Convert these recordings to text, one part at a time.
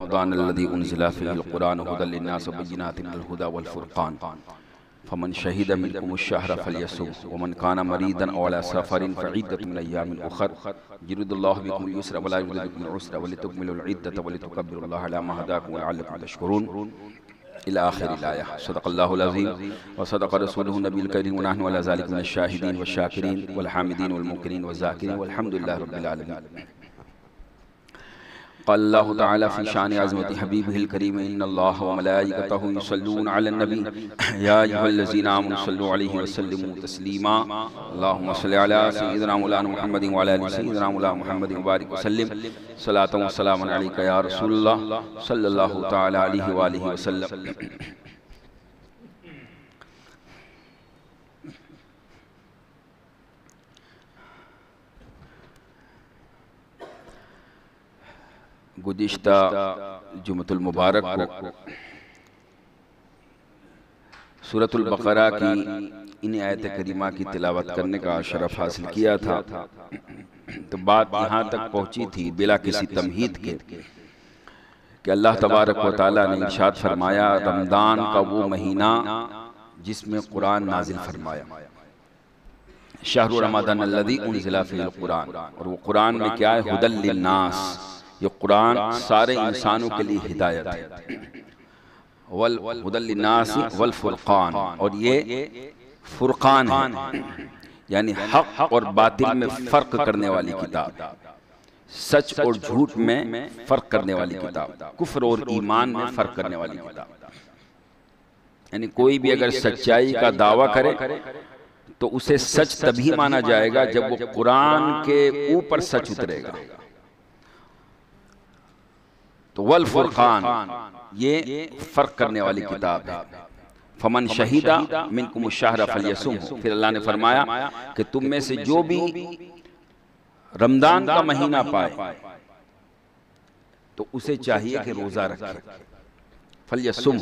रमज़ानल्लज़ी उन्ज़िला फ़ीहिल क़ुरआन हुदल लिन्नास व बय्यिनातिन मिनल हुदा वल फ़ुरक़ान फ़मन शहिदा मिनकुमुश शहरा फ़लयसुम व मन काना मरीदन औ अला सफ़रिन फ़इद्दतुम मिन अय्यामिन उख़र युरिदुल्लाहु बिकुमुल युस्रा व ला युरिदु बिकुमुल उस्रा व लितुकमिलुल इद्दता व लितुकब्बिरुल्लाह अला मा हदाकुम व लअल्लकुम तशकुरून इला आखिरिल आया। सदक़ल्लाहुल अज़ीम व सदक़ रसूलुहुन नबियुल करीम व नहनु अला ज़ालिका मिनश शाहिदीन व शाकिरीन वल हामिदीन वल मुक़रिन व ज़ाकिरीन वल्हम्दुलिल्लाहि रब्बिल आलमीन। क़ाल अल्लाहु तआला फ़ी शान अज़मति हबीबिहिल करीम इन्नल्लाह व मलाइकतहु युसल्लूना अलन नबी या अय्युहल्लज़ीना आमनु सल्लु अलैहि व सल्लिमू तस्लीमा। अल्लाहुम्मा सल्लि अला सय्यिदिना मौलाना मुहम्मदिन व अला आलि सय्यिदिना मौलाना मुहम्मदिन व बारिक व सल्लिम सलातन व सलामन अलैका या रसूलल्लाह सल्लल्लाहु तआला अलैहि व आलिहि व सल्लम। गुज़िश्ता जुमअतुल मुबारक को सूरतुल बक़रा की इन आयत करीमा की तिलावत करने का शरफ हासिल किया था। तो बात यहाँ तक पहुँची थी बिला किसी तमहीद के कि अल्लाह तबारक व तआला ने इरशाद फरमाया रमज़ान का वो महीना जिसमें कुरान नाजिल फरमाया, शहरु रमज़ानल्लज़ी उन्ज़िला फ़ीहिल क़ुरआन। और वो कुरान में क्या है? हुदल लिन्नास, ये कुरान सारे इंसानों के लिए हिदायत है। वल हुदल लिन्नास वल फुरक़ान, और ये फुरक़ान है यानी हक और बातिल में फ़र्क करने वाली किताब, सच और झूठ में फ़र्क करने वाली किताब, कुफ्र और ईमान में फ़र्क करने वाली किताब। यानी कोई भी अगर सच्चाई का दावा करे तो उसे सच तभी माना जाएगा जब वो कुरान के ऊपर सच उतरेगा। तो वल फुरक़ान ये फर्क करने वाली किताब है। फमन शहीदा मिनकुमुश शहरा फलयसुम, फिर अल्लाह ने फरमाया कि तुम में से जो भी रमज़ान का महीना पाए तो उसे चाहिए कि रोजा रखे। फलयसुम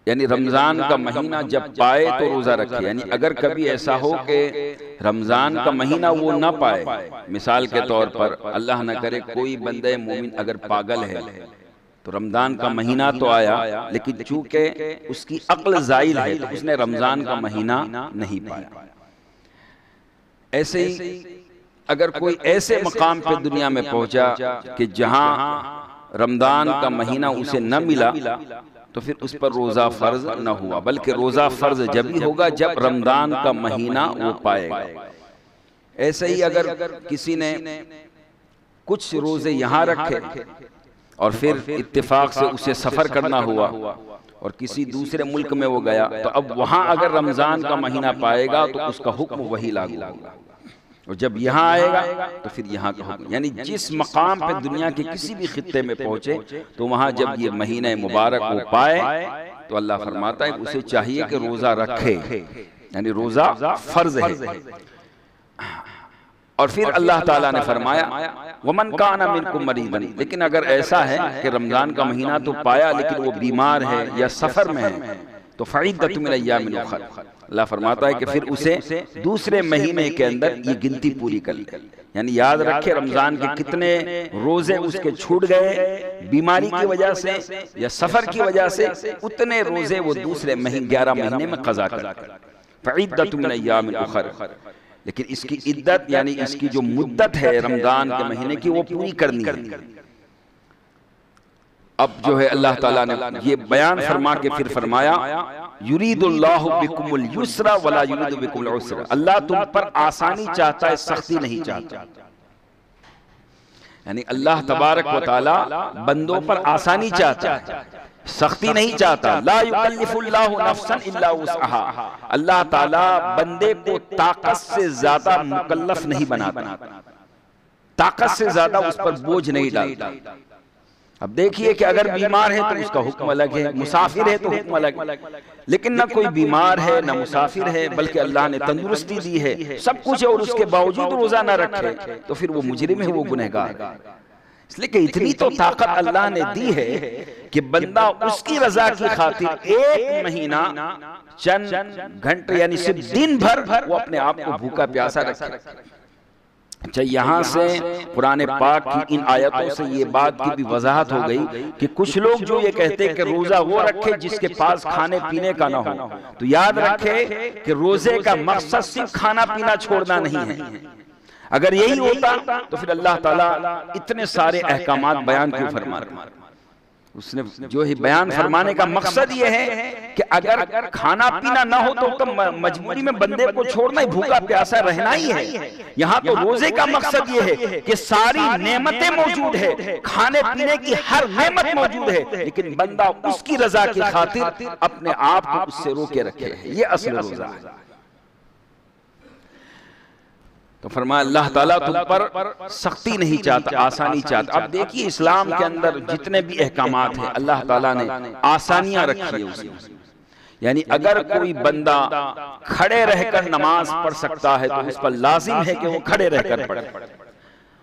यानी रमज़ान का महीना जब पाए तो रोज़ा रखे। यानी अगर कभी ऐसा हो कि रमज़ान का महीना वो ना पाए, मिसाल के तौर पर अल्लाह न करे कोई बंदे मोमिन अगर पागल है तो रमज़ान का महीना तो आया लेकिन चूंकि उसकी अक्ल ज़ाइल है तो उसने रमज़ान का महीना नहीं पाया। ऐसे ही अगर कोई ऐसे मकाम पे दुनिया में पहुंचा कि जहां रमज़ान का महीना उसे न मिला तो फिर उस पर रोज़ा फ़र्ज न हुआ, बल्कि रोज़ा फ़र्ज जब ही होगा जब रमज़ान का महीना वो पाएगा। ऐसे ही अगर किसी ने कुछ रोज़े यहाँ रखे और फिर इत्तेफाक से उसे सफ़र करना हुआ और किसी दूसरे मुल्क में वो गया तो अब वहाँ अगर रमज़ान का महीना पाएगा तो उसका हुक्म वही लागू होगा, और जब यहाँ आएगा तो फिर यहाँ का हुक्म। यानी जिस मकाम पे दुनिया के किसी भी खित्ते में पहुंचे तो वहाँ जब ये महीने मुबारक वो पाए तो अल्लाह फरमाता है उसे चाहिए कि रोज़ा रखे, यानी रोज़ा फ़र्ज है। और फिर अल्लाह ताला ने फरमाया वमन काना मिनकुम मरीदन, लेकिन अगर ऐसा है कि रमज़ान का महीना तो पाया लेकिन वो बीमार है या सफ़र में है तो फ़इद्दतुम मिन अय्यामिन उख़र, अल्लाह फरमाता है कि फिर उसे दूसरे महीने के अंदर ये गिनती पूरी कर ले। यानी याद रखे रमज़ान के कितने रोज़े उसके छूट गए बीमारी की वजह से या सफ़र की वजह से, उतने रोज़े वो दूसरे 11 महीने में क़ज़ा कर। फ़इद्दतुम मिन अय्यामिन उख़र, लेकिन इसकी इद्दत यानी इसकी जो मुद्दत है रमज़ान के महीने की वो पूरी करनी है। अब जो है अल्लाह ताला ने ये बयान फरमा के फिर फरमाया युरीदुल्लाहु बिकुमुल युस्रा वला युरीदु बिकुमुल उस्रा, अल्लाह तुम पर आसानी चाहता है, सख्ती नहीं चाहता। यानी अल्लाह तबारक व तआला बंदों पर आसानी चाहता है, सख्ती नहीं चाहता। ला युकल्लिफुल्लाहु नफ्सन इल्ला वुसअहा, अल्लाह ताला बंदे को ताकत से ज्यादा मुकल्लफ नहीं बनाता, ताकत से ज्यादा उस पर बोझ नहीं डालता। अब देखिए कि अगर बीमार है तो उसका हुक्म अलग है, मुसाफिर है तो हुक्म अलग है, लेकिन ना कोई बीमार है ना मुसाफिर है बल्कि अल्लाह ने तंदुरुस्ती दी है, सब कुछ है, और उसके बावजूद रोजा ना रखे तो फिर वो मुजरिम है, वो गुनहगार है। इसलिए कि इतनी तो ताकत अल्लाह ने दी है कि बंदा उसकी रजा की खातिर एक महीना चंद घंटे यानी सिर्फ दिन भर वो अपने आप को भूखा प्यासा रखे। अच्छा, यहाँ से कुरान पाक की इन आयतों से ये बात की भी वजाहत हो गई कि कुछ लोग जो ये कहते हैं कि रोजा वो रखे जिसके पास खाने पीने का ना हो, तो याद रखे कि रोजे का मकसद सिर्फ खाना पीना छोड़ना नहीं है। अगर यही होता तो फिर अल्लाह ताला इतने सारे अहकामात बयान क्यों फरमा रहा? उसने जो ही बयान फरमाने का मकसद ये है कि अगर खाना पीना ना हो तो मजबूरी में बंदे को छोड़ना ही, भूखा प्यासा रहना ही है। यहाँ तो रोजे का मकसद ये है कि सारी नेमतें मौजूद है, खाने पीने की हर नेमत मौजूद है, लेकिन बंदा उसकी रजा की खातिर अपने आप को उससे रोके रखे है। ये असल रोजा है। तो फरमाया अल्लाह ताला तुम पर सख्ती नहीं चाहता, आसानी चाहता। अब देखिए इस्लाम के अंदर जितने भी अहकामात हैं अल्लाह ताला ने आसानियां रखी है उसमें। यानी अगर कोई बंदा खड़े रहकर नमाज पढ़ सकता है तो उस पर लाजिम है कि वो खड़े रहकर पढ़े,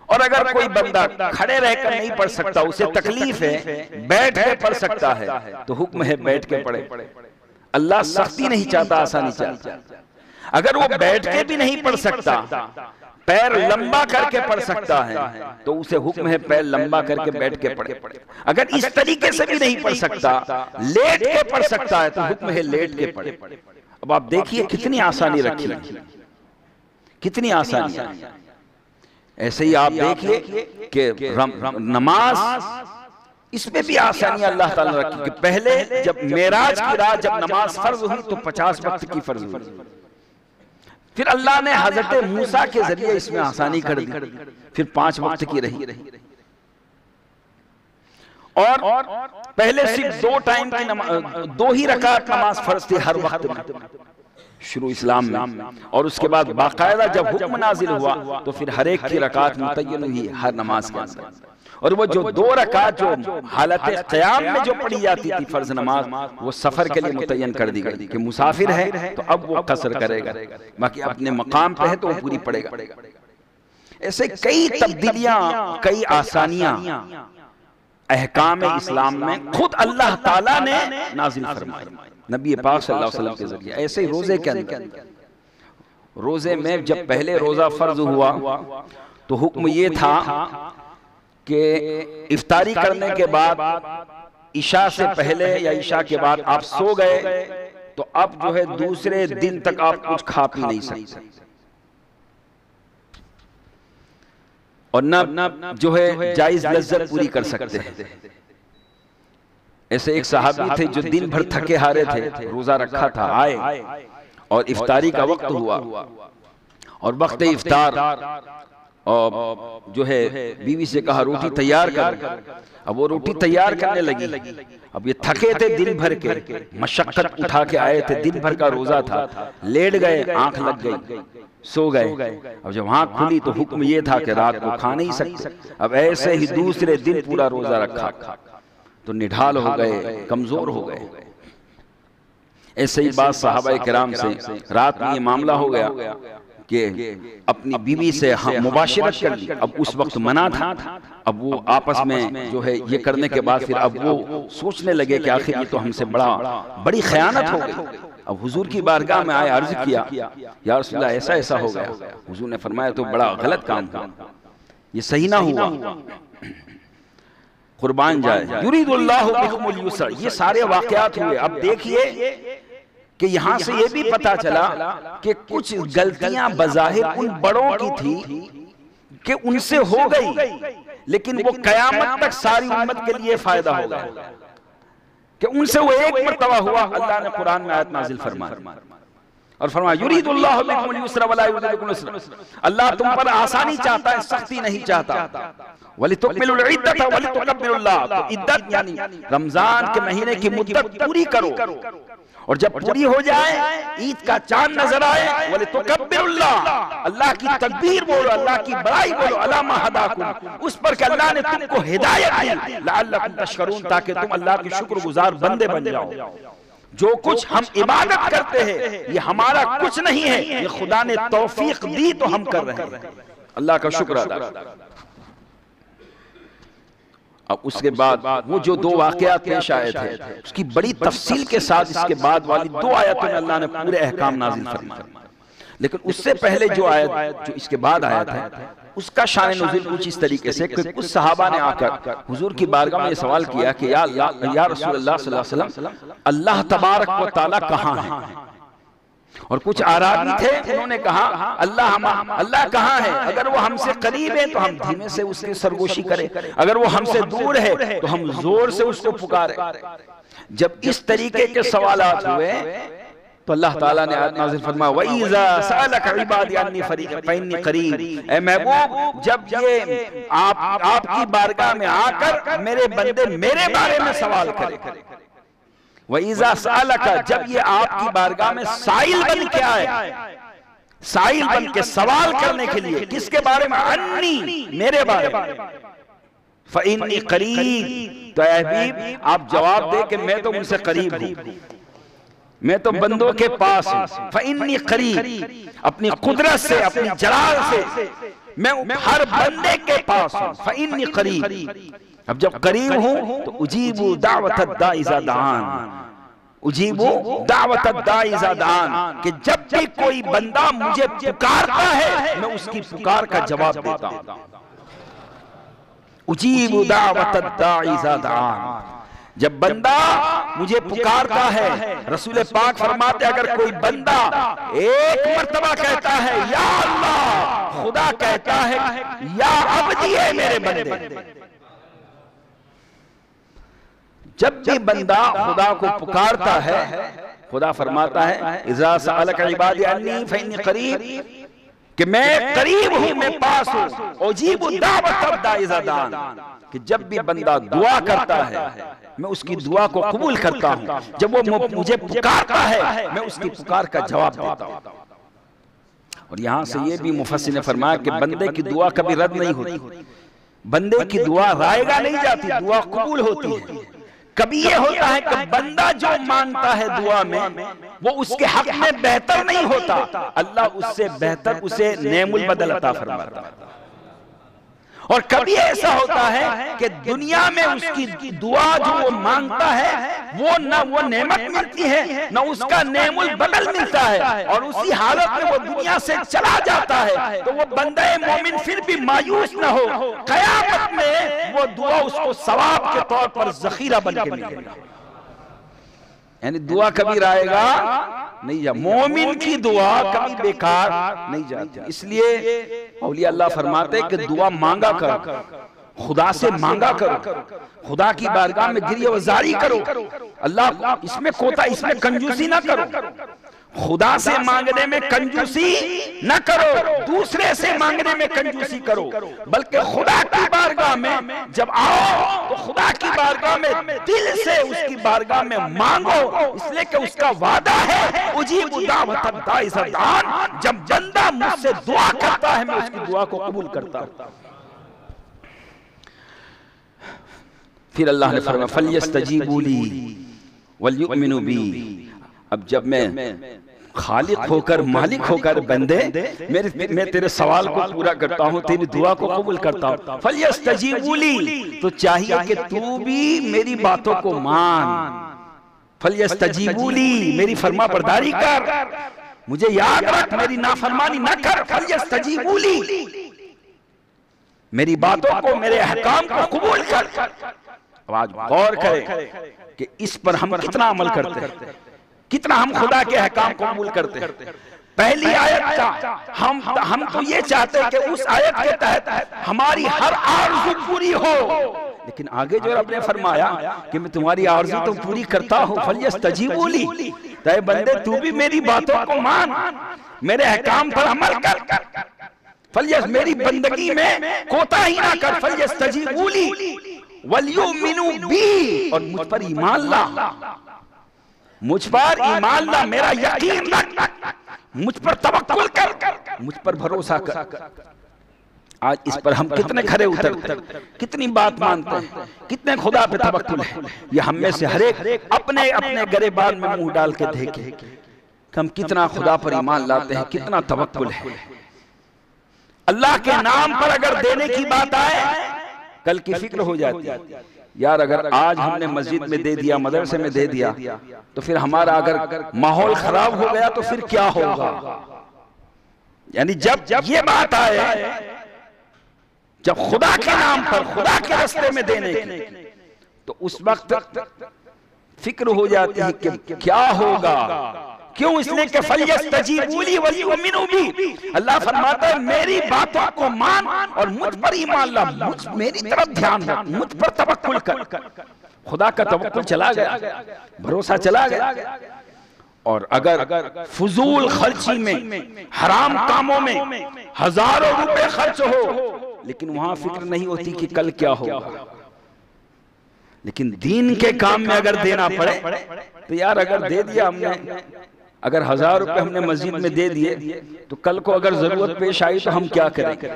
और अगर कोई बंदा खड़े रहकर नहीं पढ़ सकता, उसे तकलीफ है, बैठ के पढ़ सकता है, तो हुक्म है बैठ के पढ़े। अल्लाह सख्ती नहीं चाहता, आसानी चाहता। अगर वो बैठ के भी नहीं पढ़ सकता, पैर लंबा करके पढ़ सकता है, तो उसे हुक्म है पैर लंबा करके बैठ के पढ़े। अगर इस तरीके से भी नहीं पढ़ सकता, लेट के पढ़ सकता है, तो हुक्म है लेट के पढ़े। अब आप देखिए कितनी आसानी रखी है, कितनी आसानी। ऐसे ही आप देखिए कि नमाज, इसमें भी आसानी अल्लाह ताला ने रखी कि पहले जब मेराज की रात जब नमाज फर्ज हुई तो 50 वक्त की फर्ज हुई, फिर अल्लाह ने हजरत मूसा के जरिए इसमें आसानी कर दी, फिर 5 वक्त की रही। और पहले सिर्फ 2 टाइम की नमाज, 2 ही रकात नमाज फर्ज थी हर वक्त में शुरू इस्लाम में, और उसके बाद बाकायदा जब हुक्म नाजिल हुआ तो फिर हर एक की रकात मुतय्यन हुई हर नमाज के अंदर। और वो जो 2 रकात जो हालत क़याम में जो पढ़ी जाती थी फर्ज नमाज, वो सफर के लिए मुतय्यन कर दी गई कि मुसाफिर है तो अब वो कसर करेगा, बाकी अपने मकाम पे है तो वो पूरी पड़ेगा। ऐसे कई तब्दीलियां, कई आसानियां अहकाम इस्लाम में खुद अल्लाह ताला ने नाजिल फरमाई नबी पाक सल्लल्लाहु अलैहि वसल्लम के जरिए। ऐसे ही रोजे के अंदर, रोजे में जब पहले रोजा फर्ज हुआ तो हुक्म ये था कि इफ्तारी करने के बाद ईशा से पहले या ईशा के बाद आप सो गए तो अब जो है दूसरे दिन तक आप कुछ खा पी नहीं सकते, और न जो है जायज लज्जत पूरी कर सकते हैं। ऐसे एक सहाबी थे जो दिन भर थके हारे थे, रोजा रखा था, आए और इफ्तारी का वक्त हुआ, और वक्त इफ्तार और जो है बीवी से कहा रोटी तैयार कर। अब वो रोटी तैयार करने लगी। अब ये थके थे दिन भर के, मशक्कत उठा के आए थे, दिन भर का रोजा था, लेट गए, आंख लग गई, सो गए। अब जब आंख खुली तो हुक्म ये था कि रात को खा नहीं सकते। अब ऐसे ही दूसरे दिन पूरा रोजा रखा तो निढाल हो गए, कमजोर हो गए। ऐसे ही बात सहाबा किराम से रात में ये मामला हो गया कि अपनी बीवी से हम मुबाशिरत कर ली। अब उस वक्त मना था, अब वो आपस में जो है ये करने के बाद फिर अब वो सोचने लगे कि आखिर ये तो हमसे बड़ी खयानत हो गई। अब हुजूर की बारगाह में आए, अर्ज किया या रसूलल्लाह ऐसा ऐसा हो गया। हुजूर ने फरमाया तो बड़ा गलत काम हुआ, ये सही ना हुआ, कुर्बान जाए। युरीदुल्लाहु बिकुमुल युस्र, ये सारे वाकयात हुए। अब देखिए कि यहां से ये भी पता चला कि कुछ गलतियां बज़ाहिर उन बड़ों की थी कि उनसे हो गई, लेकिन वो कयामत तक सारी उम्मत के लिए फायदा होगा कि उनसे वो एक मर्तबा हुआ। अल्लाह ने कुरान में आयत नाजिल फरमाई और फरमाया युरीदुल्लाहु बिकुमुल युस्र वला युरीदु बिकुमुल उस्र, अल्लाह तुम पर आसानी चाहता है, सख्ती नहीं चाहता। वलितुकमिलुल इद्दत वलितुकब्बिरुल्लाह, तो इद्दत यानी रमजान के महीने की मुद्दत पूरी करो, और जब पूरी हो जाए, ईद का चांद नजर आए, वलितुकब्बिरुल्लाह, अल्लाह की तकबीर बोलो, अल्लाह की बड़ाई बोलो, अला मा हदाकुम, उस पर कि अल्लाह ने तुमको हिदायत दी, लअल्लकुम तशकुरून, ताकि तुम अल्लाह के शुक्रगुजार बंदे बन जाओ। जो कुछ हम इबादत करते हैं ये हमारा कुछ नहीं है, ये खुदा ने तौफीक दी तो हम कर रहे हैं। अल्लाह का शुक्र अदा। अब उसके बाद वो जो 2 वाकयात पेश आए थे उसकी बड़ी तफसील के साथ इसके बाद वाली 2 आयतों में अल्लाह ने पूरे अहकाम नाजिल फरमाए। लेकिन उससे पहले जो आयत जो इसके बाद आया था उसका शान नुज़ूल कुछ इस तरीके से कि कुछ सहाबा ने आकर हुजूर की बारगाह में ये सवाल किया कि या रसूलुल्लाह सल्लल्लाहु अलैहि वसल्लम, अल्लाह तबारक व तआला कहाँ है? और कुछ आराबी थे, उन्होंने कहा अल्लाह कहाँ है? अगर वो हमसे करीब है तो हम धीमे से उसकी सरगोशी करें, अगर वो हमसे दूर है तो हम जोर से उसको पुकारें। जब इस तरीके के सवालात हुए तो अल्लाह ताला ने आयत नाज़िल फरमाया, वइज़ा सअलक इबादी अन्नी फइन्नी करीब, ऐ महबूब जब ये आपकी बारगाह में आकर मेरे बंदे मेरे बारे में सवाल करें, वइज़ा सअलक जब ये आपकी बारगाह में साइल बन के आए, साइल बन के सवाल करने के लिए, किसके बारे में? अन्नी, मेरे बारे में, फइन्नी करीब, तो ऐ हबीब आप जवाब दे कि मैं तो उनसे करीब हूं, मैं तो बंदों के पास हूं। फइन्नी करीब, अपनी कुदरत से, अपनी जलाल से मैं हर बंदे के पास हूं। फइन्नी करीब, अब जब करीब हूं तो उजीबु दावत दाई इज़ा दान, उजीबु दावत दाई इज़ा दान, कि जब भी कोई बंदा मुझे पुकारता है मैं उसकी पुकार का जवाब देता हूं। उजीबु दावत दाई इज़ा दान, जब बंदा मुझे पुकारता है, रसूल पाक फरमाते अगर कोई बंदा एक मर्तबा कहता है या अल्लाह, खुदा कहता है या अब्दी है मेरे बंदे। जब भी बंदा खुदा को पुकारता है, खुदा फरमाता है इज़ा सअलक इबादी अन्नी फइन्नी करीब, कि मैं करीब हूं, मैं पास हूं। उजीबु दावत दाई इज़ा दान, कि जब भी बंदा दुआ करता है मैं उसकी दुआ को कबूल करता हूं, जब वो मुझे पुकारता है मैं उसकी पुकार का जवाब देता हूं। और यहां से ये भी मुफस्सिर ने फरमाया कि बंदे की दुआ कभी रद्द नहीं होती, बंदे की दुआ रायगा नहीं जाती, दुआ कबूल होती है। कभी ये होता है कि बंदा जो मांगता है दुआ में वो उसके हक में बेहतर नहीं होता, अल्लाह उससे बेहतर उसे नेमुल बदल अता फरमाता है। और कभी ऐसा होता है कि दुनिया में उसकी दुआ जो वो मांगता है वो न वो नेमत मिलती है न उसका नेमुल बदल मिलता है, और उसी हालत में वो दुनिया से चला जाता है, तो वो बंदा मोमिन फिर भी मायूस न हो, क़यामत में वो दुआ उसको सवाब के तौर पर जखीरा बन के मिलेगा। यानी दुआ कभी रायगा नहीं जा, मोमिन की दुआ कभी बेकार नहीं जाती। इसलिए औलिया अल्लाह फरमाते कि दुआ मांगा करो, खुदा से मांगा करो, खुदा की बारगाह में गिरिया वजारी करो, अल्लाह इसमें कोता, इसमें कंजूसी ना करो, खुदा से मांगने में कंजूसी न करो, दूसरे से मांगने में कंजूसी करो, बल्कि खुदा की बारगाह में जब आओ तो खुदा की बारगाह में दिल से उसकी बारगाह में मांगो, इसलिए कि उसका वादा है उजीबु दावत दाई इज़ा दान, जब बंदा मुझसे दुआ करता है मैं उसकी दुआ को कबूल करता हूं। फिर अल्लाह ने फरमाया फलयस्तजीबू ली वलयुमिनु बी, अब जब मैं खालिक होकर मालिक होकर बंदे मैं तेरे सवाल को पूरा करता हूं, तेरी दुआ को कबूल करता हूं, फलयस्तजीबू ली, तो चाहिए कि तू भी मेरी बातों को मान, फलयस्तजीबू ली, मेरी फरमा बरदारी कर, मुझे याद रख, मेरी नाफरमानी न कर, फलयस्तजीबू ली, मेरी बातों को, मेरे अहकाम को कबूल कर। अब आज गौर करें कि इस पर हम कितना अमल करते हैं, कितना हम खुदा के अहकाम को कबूल करते हैं। पहली आयत का हम तो ये चाहते हैं कि उस आयत के तहत हमारी हर आरज़ू पूरी हो, लेकिन आगे जो रब ने फरमाया कि मैं तुम्हारी आरज़ू तो पूरी करता हूं, फलयस्तजीबू ली, तो बंदे तू भी मेरी बातों को मान, मेरे अहकाम पर अमल कर, फलयस मेरी बंदगी में कोताही ना कर, फलयस्तजीबू ली वलयुमिनु बी, और मुझ पर ईमान ला, मुझ पर ईमान ला, मेरा यकीन रख, मुझ पर तवक्कुल कर, मुझ पर भरोसा कर। आज इस पर हम कितने खरे उतरते, कितनी बात मानते हैं, कितने खुदा पे तवक्कुल है, ये हम में से हर एक अपने अपने गरेबान में मुंह डाल के देखे कि हम कितना खुदा पर ईमान लाते हैं, कितना तवक्कुल है। अल्लाह के नाम पर अगर देने की बात आए कल की फिक्र हो जाती है, यार अगर आज हमने मस्जिद में दे दिया, मदरसे में दे दिया, तो फिर हमारा अगर माहौल खराब हो गया तो फिर क्या होगा। यानी जब ये बात आए जब खुदा के नाम पर, खुदा के रास्ते में देने की, तो उस वक्त फिक्र हो जाती है कि क्या होगा। क्यों? इसलिए कि फल्यस्तजीबू ली वलयुमिनू बी। अल्लाह फरमाता है मेरी बातों को मान और मुझ पर ईमान ला, मेरी तरफ ध्यान रख, मुझ पर तवक्कुल कर। खुदा का तवक्कुल चला गया, भरोसा चला गया। और अगर फजूल खर्ची में, हराम कामों में हजारों रुपए खर्च हो, लेकिन वहां फिक्र नहीं होती कि कल क्या होगा। लेकिन दीन के काम में अगर देना पड़े तो यार, अगर दे दिया हमने, अगर 1000 रुपए हमने मस्जिद में दे दिए, तो कल को अगर जरूरत पेश आई तो हम क्या करेंगे?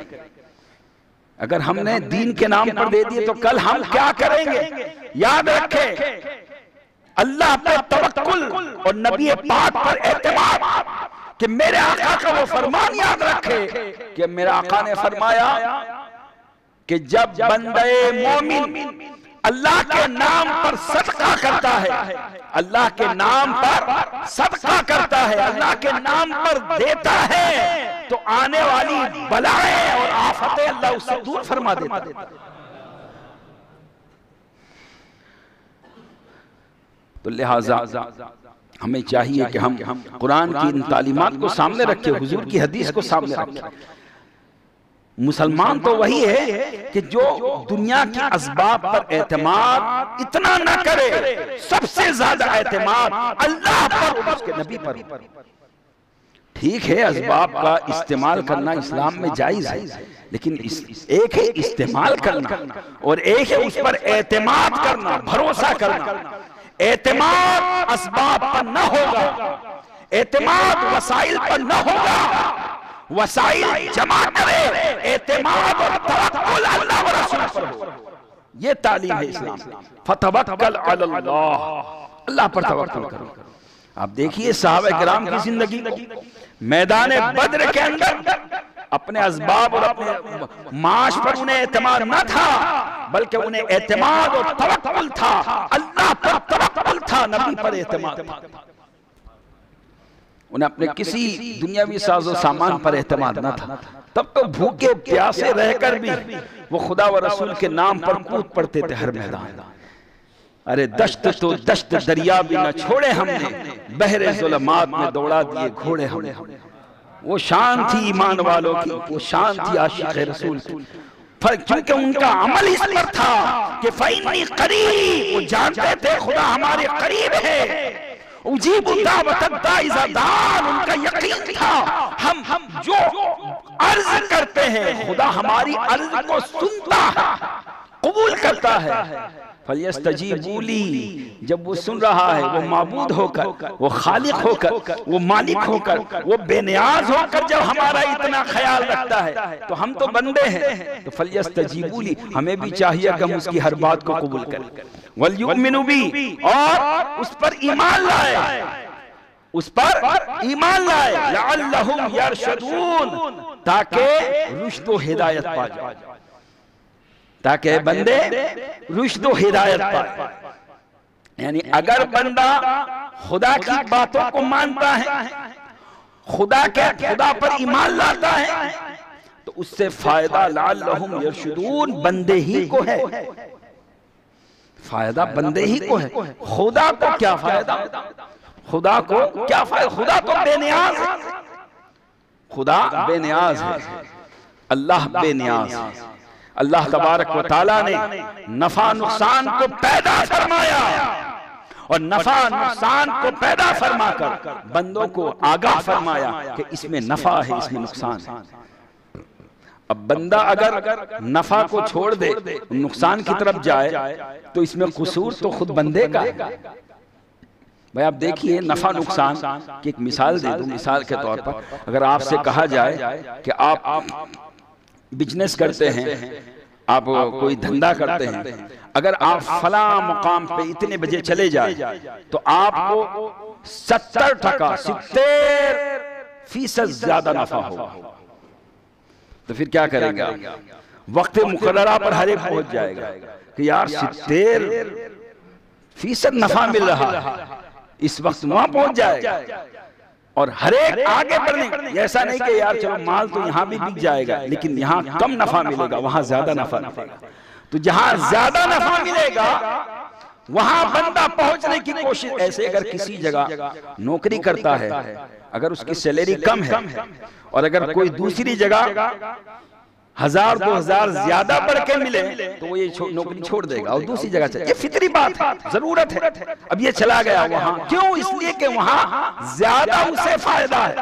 अगर हमने दीन के नाम पर दे दिए तो कल हम क्या करेंगे? याद रखें, अल्लाह पे तवक्कुल और नबी पाक पर एतमाद, कि मेरे आका का वो फरमान याद रखे कि मेरा आका ने फरमाया कि जब बंदे मोमिन अल्लाह के नाम पर सदका करता है, अल्लाह के नाम पर सदका करता है, अल्लाह के नाम पर देता है, तो आने वाली बलाएं और आफतें अल्लाह उससे दूर फरमा देता है। तो लिहाजा हमें चाहिए कि हम कुरान की इन तालीमात को सामने रखें, हुजूर की हदीस को सामने रखें। मुसलमान तो वही है कि जो दुनिया के असबाब पर एतमाद इतना न करे, सबसे ज्यादा एतमाद अल्लाह पर और उसके नबी पर। ठीक है, असबाब का इस्तेमाल करना इस्लाम में जायज है, लेकिन एक है इस्तेमाल करना और एक है उस पर एतमाद करना, भरोसा करना। एतमाद असबाब पर न होगा, एतमाद वसाइल पर न होगा, वसाइल जमा करे, एतमाद और तवक्कुल अल्लाह व रसूल पर हो। ये तालीम है इस्लाम। फतवक्कल अलल्लाह, अल्लाह पर तवक्कुल करो। आप देखिए सहाबा किराम की जिंदगी, मैदान बद्र के अंदर अपने असबाब और अपने माश पर उन्हें एतमाद न था, बल्कि उन्हें एतमाद और तवक्कुल था, अल्लाह पर तवक्कुल था, नबी पर एतमाद था। उन्हें अपने किसी दुनियावी साजो सामान पर एतमाद न था। तब तो भूखे प्यासे रहकर भी वो खुदा व रसूल के नाम पर कूद पड़ते थे हर मैदान। अरे दश्त तो दश्त दरिया भी न छोड़े हमने, बहरे जुल्मात में दौड़ा दिए घोड़े हमने। वो शान थी ईमान वालों की, वो शान थी आशिक़ रसूल की, क्योंकि उनका अमल इस पर था कि फ़इन्नी क़रीब, वो जानते थे खुदा हमारे करीब है। उजीबु दावत दाई इज़ा दान, उनका यकीन था हम जो अर्ज करते हैं खुदा हमारी अर्ज को सुनता है, कबूल करता है। फल्यस्तजीबू ली, जब वो सुन रहा है, वो माबूद होकर, वो खालिक होकर, वो मालिक होकर, वो बेनियाज होकर जब हमारा इतना ख्याल रखता है, तो हम तो बंदे हैं। तो फल्यस्तजीबू ली, हमें भी चाहिए कि हम उसकी हर बात को कबूल करें। वलयुमिनू बी, और उस पर ईमान लाए, उस पर ईमान लाए। लअल्लहुम यरशदून, ताकि रुश्द व हिदायत पा जाए, ताकि बंदे रुश्द व हिदायत पाए। यानी अगर बंदा खुदा की बातों को मानता है, खुदा पर ईमान लाता है, तो उससे फायदा लअल्लहुम यरशदून बंदे ही को है, फायदा बंदे ही को है। खुदा को क्या फायदा? खुदा को क्या फायदा? खुदा तो बेनियाज है, खुदा बेनियाज है, अल्लाह बेनियाज है। अल्लाह तबारक व तआला ने नफा नुकसान को पैदा फरमाया और नफा नुकसान को पैदा फरमाकर बंदों को आगाह फरमाया कि इसमें नफा है, इसमें नुकसान है। अब बंदा अगर नफा को छोड़ दे, नुकसान की तरफ जाए, तो इसमें कसूर तो खुद बंदे का है। भाई आप देखिए, नफा नुकसान की एक मिसाल दे दूं। मिसाल के तौर पर अगर आपसे कहा जाए कि आप बिजनेस करते हैं, आप कोई धंधा करते हैं, अगर आप फला मुकाम पे इतने बजे चले जाए तो आपको 70% 70% ज्यादा नफा होगा, तो फिर क्या करेंगे आप? वक्त मुकर्ररा पर हर एक पहुंच जाएगा कि यार 70% नफा मिल रहा है, इस वक्त वहां पहुंच जाएगा। और हर एक आगे बढ़ने, ऐसा नहीं कि यार चलो माल तो यहाँ भी बिक जाएगा लेकिन यहाँ कम नफा मिलेगा, वहां ज्यादा नफा मिलेगा। तो जहां ज्यादा नफा मिलेगा वहां बंदा पहुंचने की कोशिश। ऐसे अगर किसी जगह नौकरी करता है, अगर उसकी सैलरी कम है और अगर कोई दूसरी जगह 1000 2000 ज्यादा बढ़ के मिले तो वो ये नौकरी छोड़ देगा और दूसरी जगह चले। ये फितरी बात है, जरूरत है। अब ये चला गया वहां, क्यों? इसलिए कि वहां ज्यादा उसे फायदा है।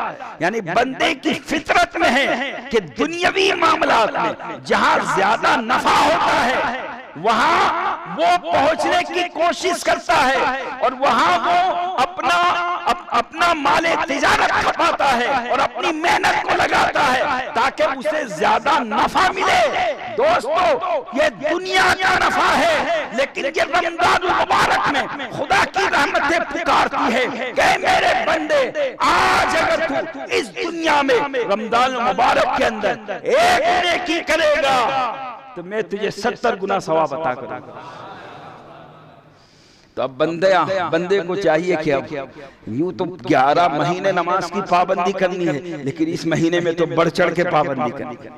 यानी बंदे की फितरत में है कि दुनियावी मामलात में जहां ज्यादा नफा होता है वहां वो पहुंचने की कोशिश करता है और वहां वो अपना माले तिजारत खपाता है और अपनी मेहनत को लगाता है ताकि उसे ज्यादा नफा मिले। दोस्तों, ये दुनिया का नफा है, लेकिन ये रमजान मुबारक में खुदा की रहमतें पुकारती है कि मेरे बंदे, आज अगर तू इस दुनिया में रमजान मुबारक के अंदर एक नेकी करेगा तो मैं तुझे 70 गुना सवाब अता करूंगा। तो अब बंदे को चाहिए कि अब यूं तो 11 महीने नमाज की पाबंदी करनी है, लेकिन इस महीने में तो बढ़ चढ़ के पाबंदी करनी है।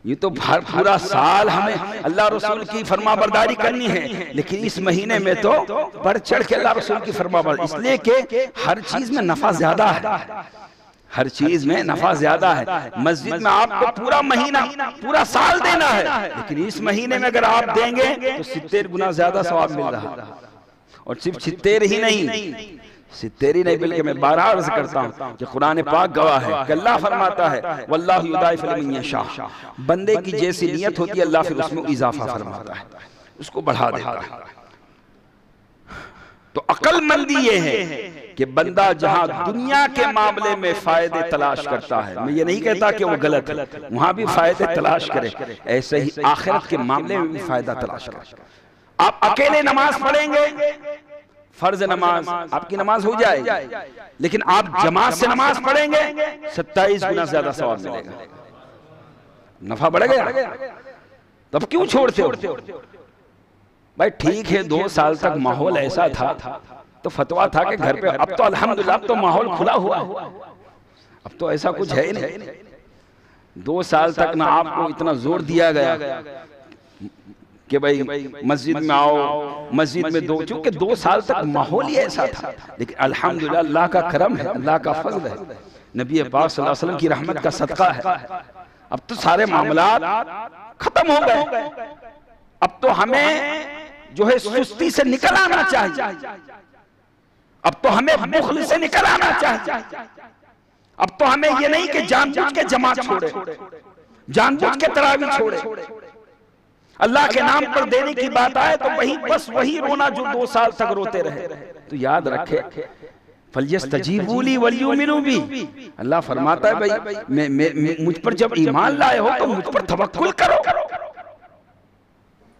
ये तो पूरा साल हमें अल्लाह रसूल की फरमाबरदारी करनी है, लेकिन इस महीने में तो बढ़ चढ़ के अल्लाह रसूल की फरमाबरदारी, इसलिए कि हर चीज में नफा ज्यादा है, हर चीज में नफा ज्यादा है। मस्जिद में आपको पूरा महीना पूरा साल देना है, लेकिन इस महीने में अगर आप देंगे तो 70 गुना ज्यादा सवाब मिल रहा है। और सिर्फ 70 ही नहीं, 70 ही नहीं बल्कि मैं 12 अर्ज करता हूं कि कुरान पाक गवाह है कि अल्लाह फरमाता है वल्लाहु युदाइफु लिमन यशा, बंदे की जैसी नियत होती है अल्लाह फिर उसमें इजाफा फरमाता है, उसको बढ़ा देता है। तो अक्लमंदी ये है कि बंदा जहां दुनिया के मामले में फायदे तलाश करता है, मैं ये नहीं कहता कि वो गलत है, वहां भी फायदे तलाश करे, ऐसे ही आखिरत के मामले में भी फायदा तलाश करे। आप अकेले नमाज पढ़ेंगे, फर्ज नमाज आपकी नमाज हो जाएगी, लेकिन आप जमात से नमाज पढ़ेंगे 27 गुना ज्यादा सवाब मिलेगा, नफा बढ़ गया। तब क्यों छोड़ते हो भाई? ठीक है 2 साल तक माहौल ऐसा था तो फतवा था कि घर पे, अब तो अल्हम्दुलिल्लाह अब तो माहौल खुला हुआ, अब तो ऐसा कुछ है ही नहीं। 2 साल तक ना आपको इतना जोर दिया गया कि भाई मस्जिद में आओ, मस्जिद में दो, क्योंकि 2 साल तक माहौल ही ऐसा था। लेकिन अल्हम्दुलिल्लाह अल्लाह का करम है, अल्लाह का फजल है, नबी पाक सल्लल्लाहु अलैहि वसल्लम की रहमत का सदका है। अब तो सारे मामलात खत्म हो गए, अब तो हमें जो है सुस्ती से निकल आना चाहिए, अब तो हमें बुख्ल से निकल आना चाहिए। अब तो हमें ये नहीं कि जानबूझ के जमात छोड़े, जानबूझ के तरावी छोड़े, अल्लाह के नाम पर देने की बात आए तो वही रोना जो 2 साल तक रोते रहे। तो याद रखे फलयस्तजीबू ली वलयुमिनू बी, अल्लाह फरमाता है भाई मुझ पर जब ईमान लाए हो तो मुझ पर तवक्कुल करो,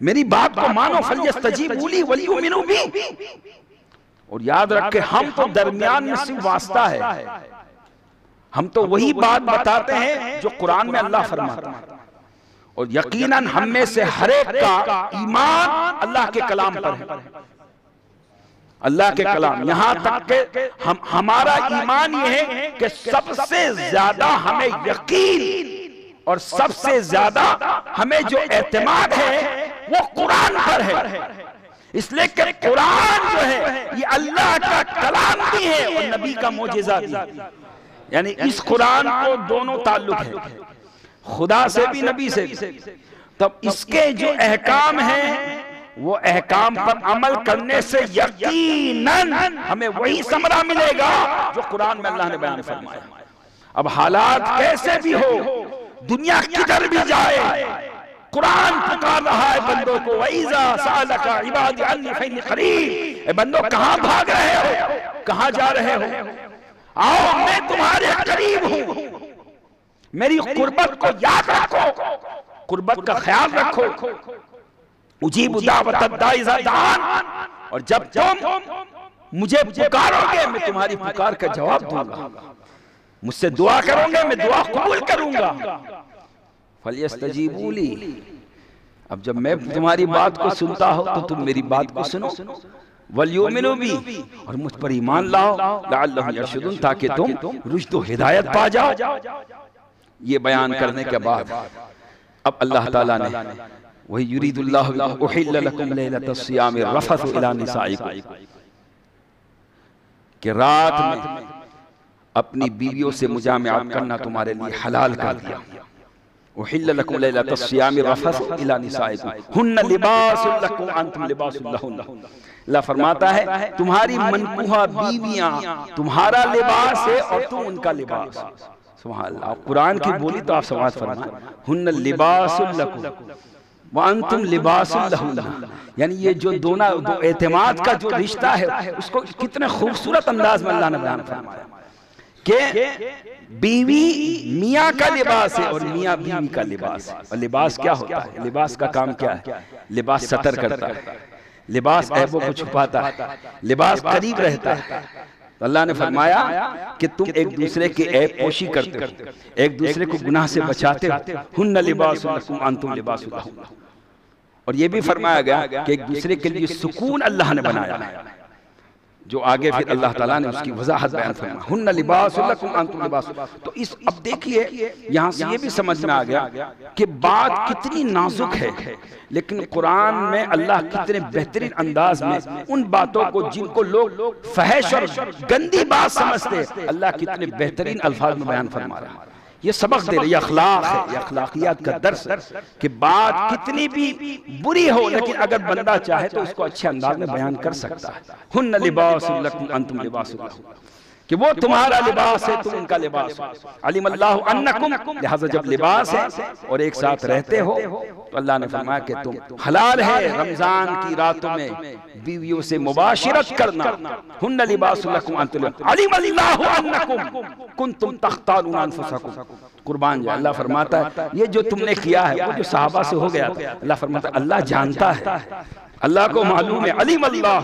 मेरी बात को मानो। फलयस्तजीबू ली वलयुमिनू बी। और याद रखे हम तो दरमियान में सिर्फ वास्ता है, हम तो वही बात बताते हैं जो कुरान में अल्लाह फरमाता है। और यकीनन हम में से हर एक का ईमान अल्लाह के कलाम पर है, अल्लाह के कलाम, यहां तक के हमारा ईमान ये है कि सबसे ज्यादा हमें यकीन और सबसे ज्यादा हमें जो एतमाद है वो कुरान पर है। इसलिए कि कुरान जो है ये अल्लाह का कलाम भी है और नबी का मोजिज़ा भी, यानी इस कुरान को दोनों ताल्लुक है, खुदा से भी नबी से भी। तब इसके जो अहकाम हैं वो अहकाम पर अमल करने से यकीनन हमें वही समरा मिलेगा जो कुरान में अल्लाह ने बयान फरमाया। अब हालात कैसे भी हो, दुनिया किधर भी जाए, कुरान पुकार रहा है बंदों को, वइज़ा सअलका इबादी अन्नी फइन्नी करीब। बंदो कहां भाग रहे हो, कहां जा रहे हो? आओ मैं तुम्हारे करीब हूं, मेरी कुर्बत को याद रखो, कुर्बत का ख्याल रखो। उजीबु दावत दाई इज़ा दान, और जब तुम मुझे पुकारोगे मैं तुम्हारी पुकार का जवाब दूंगा, मुझसे दुआ करोगे मैं दुआ कबूल करूंगा। फलयस्तजीबू ली। अब जब मैं तुम्हारी बात को सुनता हूं तो तुम मेरी बात को सुनो, वल्युमिनु बी, और मुझ पर ईमान लाओ, लअल्लहुम यरशुदून, ताकि तुम रुश्द व हिदायत पा जाओ। ये बयान करने के बाद अब अल्लाह ताला ने वही युरीदुल्लाहु बिकुम उहिल्ला लकुम लैलतस सियामि रफ़सु इला निसाइकुम, कि रात में अपनी बीवियों से मुजामिआत करना तुम्हारे लिए हलाल कर दिया। उहिल्ला लकुम लैलतस सियामि रफ़सु इला निसाइकुम हुन्ना लिबासुल लकुम अंतुम लिबासुल लहुन्ना। अल्लाह फरमाता है तुम्हारी मनकूहा बीवियां तुम्हारा लिबास है और तुम उनका लिबास। सुभान अल्लाह, कुरान की बोली तो आप समाज फरमाएं, हुन्ना लिबासुल लकुम व अंतुम लिबासुल लहुन्ना, यानी ये जो दो एतमाद का जो रिश्ता है उसको कितने खूबसूरत अंदाज में अल्लाह ने बयान फरमाया कि बीवी मियाँ का लिबास है और मियाँ बीवी का लिबास है। और लिबास क्या होता है? लिबास का काम क्या है? लिबास सतर करता है, लिबास ऐबों को छुपाता है, लिबास करीब रहता है। तो अल्लाह ने फरमाया कि तुम एक दूसरे के ऐब पोशी करते हो, एक दूसरे को गुनाह से बचाते हो। हुन्ना लिबासुल लकुम अंतुम लिबासुल लहुन्ना। और ये भी फरमाया गया कि एक दूसरे के लिए सुकून अल्लाह ने बनाया है, जो आगे फिर अल्लाह ताला ने उसकी वजाहत बयान फरमाई, हुन्ना लिबासुल लकुम अंतुम लिबासुल। तो इस अब देखिए यहाँ से ये भी समझ में आ गया कि बात कितनी नाजुक है, लेकिन कुरान में अल्लाह कितने बेहतरीन अंदाज में उन बातों को जिनको लोग फहश और गंदी बात समझते, अल्लाह कितने बेहतरीन अल्फाज में बयान फरमा रहा है। ये सबक दे रही है, अखलाक है, ये अखलाकियात का दर्स है कि बात कितनी भी बुरी हो लेकिन अगर बंदा चाहे तो उसको अच्छे अंदाज में बयान कर सकता है। हुन्ना लिबासुल लकुम अंतुम लिबासुल लहुन्ना, कि वो तुम्हारा लिबास है तुम उनका लिबास हो। अलिमल्लाहु अन्नकुम, लिहाजा जब लिबास है और एक साथ रहते हो तो अल्लाह ने फरमाया कि तुम हलाल है रमजान की रातों में बीवियों से मुबाशिरत करना। हुन्ना लिबासुल लकुम अंतुम अलिमल्लाहु अन्नकुम कुंतुम तख्तारून अनफुसकुम। कुर्बान जाए, अल्लाह फरमाता है ये जो तुमने किया है वो जो सहाबा से हो गया था, अल्लाह फरमाता है अल्लाह जानता है, अल्लाह को मालूम है। अलीम अल्लाह,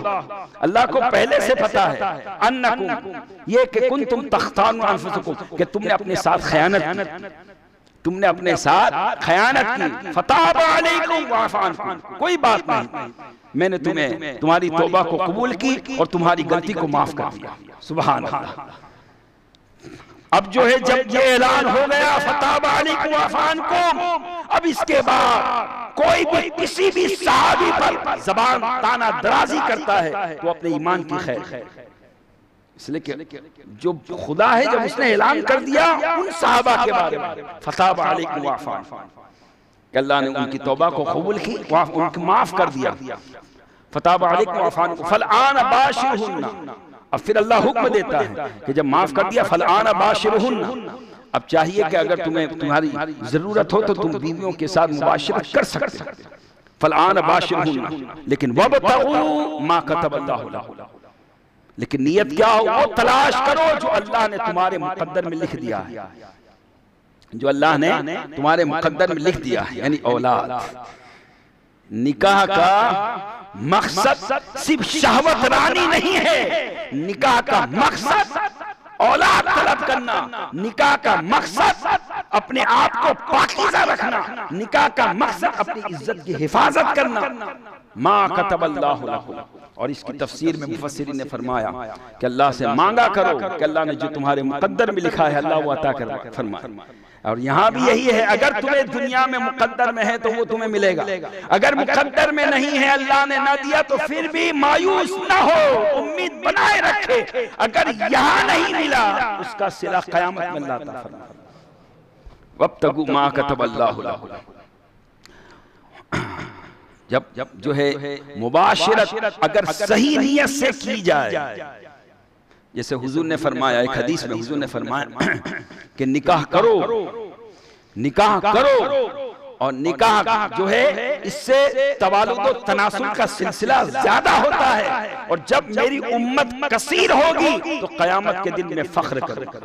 अल्लाह को पहले से पता है। अन्नकुम, ये कि कुंतुम तख्तारून अनफुसकुम, कि तुमने अपने साथ खयानत की, तुमने अपने साथ खयानत की। फताब अलैकुम वअफ़ा अन्कुम, कोई बात नहीं, मैंने तुम्हें तुम्हारी तौबा को कबूल की और तुम्हारी गलती को माफ कर दिया। सुभान अल्लाह। अब जो है जब ये ऐलान हो गया फताब अलैकुम वअफ़ा अन्कुम, अब इसके बाद कोई भी किसी भी सहाबी पर जबान ताना दराजी करता है तो अपने ईमान की खैर, इसलिए कि जो खुदा है जब उसने ऐलान कर दिया उन सहाबा के बारे में फताब अलैकुम वअफ़ा अन्कुम, अल्लाह ने उनकी तौबा को कबूल की, उनको माफ कर दिया। फताब अलैकुम वअफ़ा अन्कुम फलआन बाशिरुहुन्ना, अब फिर अल्लाह हुक्म देता है कि जब माफ कर दिया फलआन बाशिरुहुन्ना, अब चाहिए कि अगर तुम्हें तुम्हारी जरूरत हो तो तुम बीवियों के साथ मुबाशरत कर सकते हो। फलआन बाशिरुहुन्ना, लेकिन वबतगू मा कतबल्लाहु लहुम, लेकिन नियत क्या हो वो तलाश करो जो अल्लाह ने तुम्हारे मुकद्दर में लिख दिया है, जो अल्लाह ने तुम्हारे मुकद्दर में लिख दिया है, यानी औलाद। निकाह का मकसद सिर्फ शहवत रानी नहीं है, निकाह का मकसद औलाद तलब करना, निकाह का मकसद अपने आप को पाकीज़ा रखना, निकाह का मकसद अपनी इज्जत की हिफाजत करना। मा कतबल्लाहु लहुम, और इसकी तफसीर में मुफस्सिरीन ने फरमाया कि अल्लाह से मांगा करो कि अल्लाह ने जो तुम्हारे मुकद्दर में लिखा है अल्लाह वो अता कर फरमाए। और यहाँ भी यही है, अगर तुम्हें दुनिया में मुकद्दर में है तो वो तुम्हें मिलेगा, अगर मुकद्दर में नहीं है अल्लाह ने ना दिया तो फिर भी मायूस ना हो, उम्मीद बनाए रखे। अगर यहाँ नहीं मिला उसका सिला क़यामत में अल्लाह अता फरमाए। वब्तगू मा कतबल्लाहु लहुम, जब जो है मुबाशिरत अगर सही नियत से की जाए, जैसे हुजूर ने फरमाया एक हदीस में, हुजूर ने फरमाया कि निकाह करो, निकाह करो, और निकाह जो है इससे तवालुद और तनासुल का सिलसिला ज्यादा होता है, और जब मेरी उम्मत कसीर होगी तो क़यामत के दिन में फख्र करूंगा।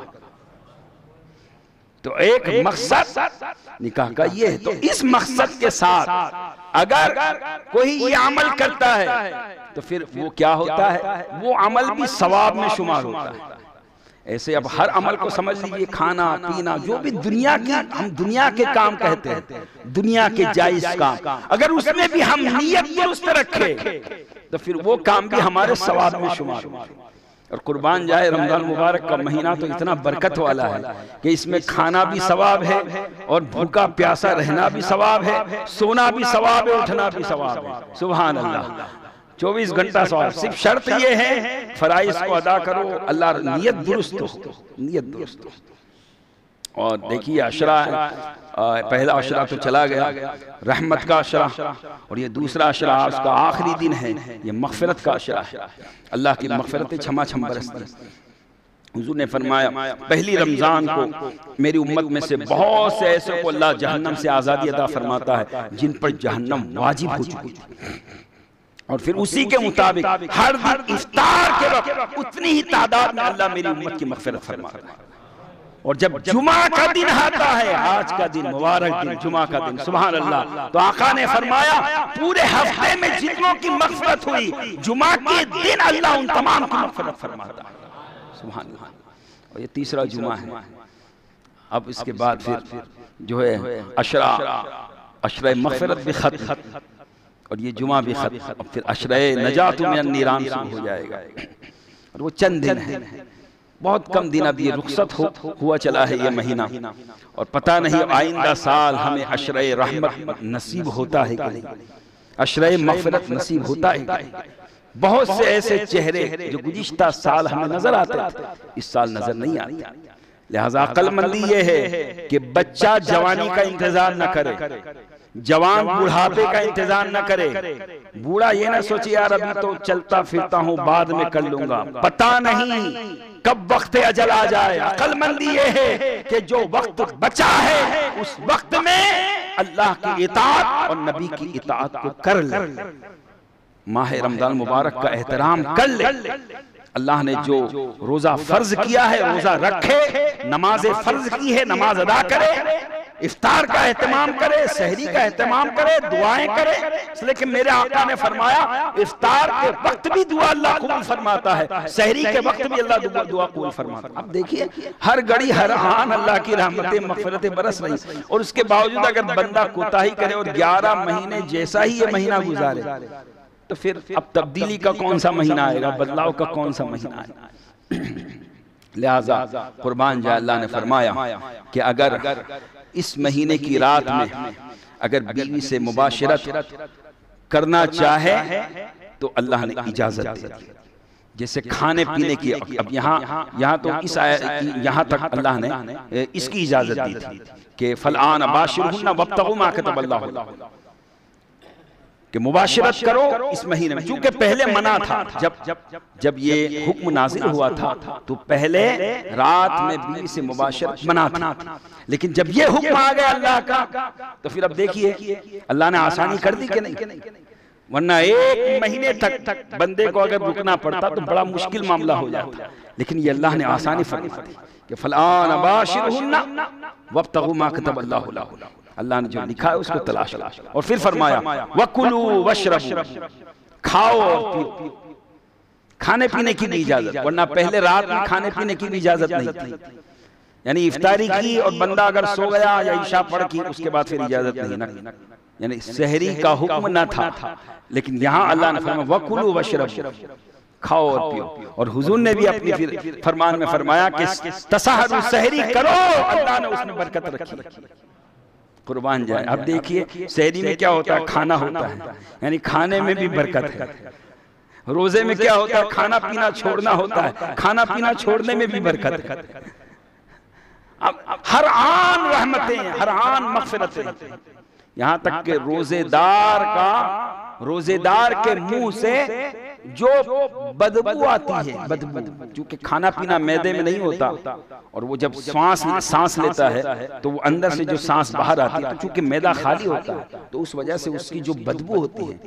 तो एक मकसद निकाह का ये है, तो इस मकसद के साथ अगर कोई ये अमल करता है तो फिर वो क्या होता है, वो अमल भी सवाब में शुमार होता है। ऐसे अब हर अमल को समझ लीजिए, खाना पीना जो भी दुनिया की, हम दुनिया के काम कहते हैं, दुनिया के जायज काम, अगर उसमें भी हम नियत दुरुस्त रखे तो फिर वो काम भी हमारे सवाब में शुमार होंगे। और कुर्बान जाए रमजान मुबारक का महीना तो इतना बरकत वाला है कि इसमें खाना भी सवाब है और भूखा प्यासा रहना भी सवाब है, सोना भी सवाब है, उठना भी सवाब है। सुभान अल्लाह, 24 घंटा सवाब। सिर्फ शर्त ये है फराइज को अदा करो, अल्लाह नियत दुरुस्त हो, नियत दुरुस्त हो। और देखिए अशरा है, पहला अशरा तो चला गया, रहमत का अशरा, और ये दूसरा अशरा उसका आखिरी दिन है, ये मग़फ़िरत का अशरा है। अल्लाह की मग़फ़िरत छमा छम बरसती। हुज़ूर ने फरमाया पहली रमज़ान को मेरी उम्मत में से बहुत से ऐसे को अल्लाह जहन्नम से आज़ादी अता फरमाता है जिन पर जहन्नम वाजिब हो चुकी थी, और फिर उसी के मुताबिक हर दिन इफ्तार के वक्त उतनी ही तादाद में अल्लाह मेरी उम्मत की मग़फ़िरत फरमाता है। और जब जुमा का दिन आता है, आज का दिन मुबारक दिन, जुमा का दिन, सुभान अल्लाह, तो आका ने फरमाया पूरे हफ्ते में जितनों की मग़फ़िरत हुई, जुमा के दिन अल्लाह उन तमाम की मग़फ़िरत फरमाता है। सुभान अल्लाह। और ये तीसरा जुमा है। अब इसके बाद फिर जो है अशरा मग़फ़िरत भी खत्म, और ये जुमा भी खत्म, और फिर अशरा नजात मिनन नीरान शुरू हो जाएगा। और वो चंद दिन है, बहुत कम दिन, अब ये रुखसत हुआ चला है ये महीना, और पता नहीं आइंदा साल हमें अशरा रहमत नसीब होता है कि नहीं, अशरा मग़फ़िरत नसीब होता है कि नहीं। बहुत से ऐसे चेहरे जो गुज़िश्ता साल हमें नजर आते थे, इस साल नजर नहीं आते। लिहाजा अक्लमंदी ये है कि बच्चा जवानी का इंतजार न करे, जवान बुढ़ापे का इंतजार न करे, बूढ़ा ये ना सोचे यार अभी तो चलता फिरता हूँ बाद में कर लूंगा, पता नहीं कब वक्त अजल आ जाए। अक्लमंदी ये है कि जो वक्त बचा है उस वक्त में अल्लाह की इताअत और नबी की इताअत को कर ले, माह रमजान मुबारक का एहतराम कर ले। अल्लाह ने जो रोजा फर्ज किया है रोजा रखे, नमाज फर्ज की है नमाज अदा करे, इफ्तार का एहतमाम करे, सहरी का एहतमाम करे, दुआएं करे। इसलिए मेरे आका ने फरमाया इफ्तार के वक्त भी दुआ अल्लाह कबूल फरमाता है, सहरी के वक्त भी अल्लाह दुआ कबूल फरमाता है। अब देखिए हर घड़ी हर आन अल्लाह की रहमतें मग़फ़िरतें बरस रही, और उसके बावजूद अगर बंदा कोताही करे और 11 महीने जैसा ही ये महीना गुजारे तो फिर अब तब्दीली का कौन सा महीना आएगा, बदलाव का कौन सा महीना आएगा। लिहाजा कुर्बान जाए अल्लाह ने फरमाया कि अगर इस महीने की रात में अगर बीवी से मुबाशरत करना चाहे तो अल्लाह ने इजाजत दी, जैसे खाने पीने की। अब यहाँ तो इस यहाँ तक अल्लाह ने इसकी इजाजत दी थी कि फलआन बाशिरुहुन्ना वब्तगू मा कतबल्लाहु लहुन्ना, कि मुबाशरत करो इस महीने में। चूंकि पहले मना था, जब ये हुक्म नाजिल हुआ था तो पहले रात में बीवी से मुबाशरत मना था, लेकिन जब ये हुक्म आ गया अल्लाह का तो फिर अब देखिए अल्लाह ने आसानी कर दी कि नहीं, वरना 1 महीने तक बंदे को अगर रुकना पड़ता तो बड़ा मुश्किल मामला हो जाता। लेकिन ये अल्लाह ने आसानी फरमा दी कि फलआन बाशिरुहुन्ना वब्तगू मा कतबल्लाहु लहुन्ना, अल्लाह ने जो लिखा है उसको तलाश लो। और फिर फरमाया वकुलू वशरबू, खाओ और पियो, खाने पीने की भी इजाजत, वरना पहले रात में खाने पीने की भी इजाजत नहीं थी। यानी इफ्तारी की और बंदा अगर सो गया या इशा पढ़ की उसके बाद फिर इजाजत नहीं ना, यानी सहरी का हुक्म न था। लेकिन यहाँ अल्लाह ने फरमाया वकुलू वशरबू, खाओ और पियो। और हुजूर ने भी अपनी फिर फरमान में फरमाया कि तसहरु सहरी करो, अल्लाह ने उसमें बरकत रखी। कुर्बान जाए। अब देखिए सहरी में क्या होता है, खाना होता है, यानी खाने में भी बरकत है। रोजे में क्या होता है, खाना पीना छोड़ना होता है, खाना पीना छोड़ने में भी बरकत है। अब हर आन रहमतें, हर आन मग़फ़िरतें, यहाँ तक के रोजेदार के मुंह से जो बदबू आती है, बदबू, क्योंकि खाना पीना मैदे में नहीं होता, और वो जब सांस लेता है तो वो अंदर से जो सांस बाहर आती है, तो चूंकि मैदा खाली होता है तो उस वजह से उसकी जो बदबू होती है,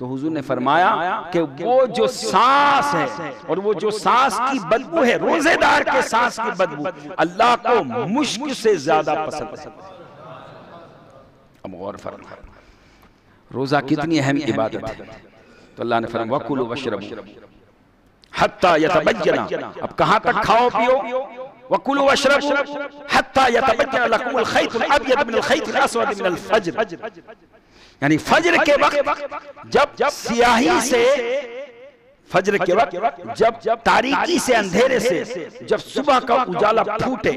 तो हुजूर ने फरमाया कि वो जो सांस है और वो जो सांस की बदबू है, रोजेदार के सांस की बदबू अल्लाह को मुश्क से ज्यादा पसंद है। अब गौर फरमा, रोजा कितनी अहम इबादत है। तो अल्लाह ने फरमाया वकुलू वशरबू, हत्ता यतबय्यना, अब कहां तक खाओ पियो, वकुलू वशरबू हत्ता यतबय्यना लकुमुल खैतुल अब्यद मिनल खैतिल अस्वद मिनल फज्र, यानी फज्र के वक्त जब सियाही से, फज्र के वक्त जब तारीकी से, अंधेरे से, जब सुबह का उजाला फूटे,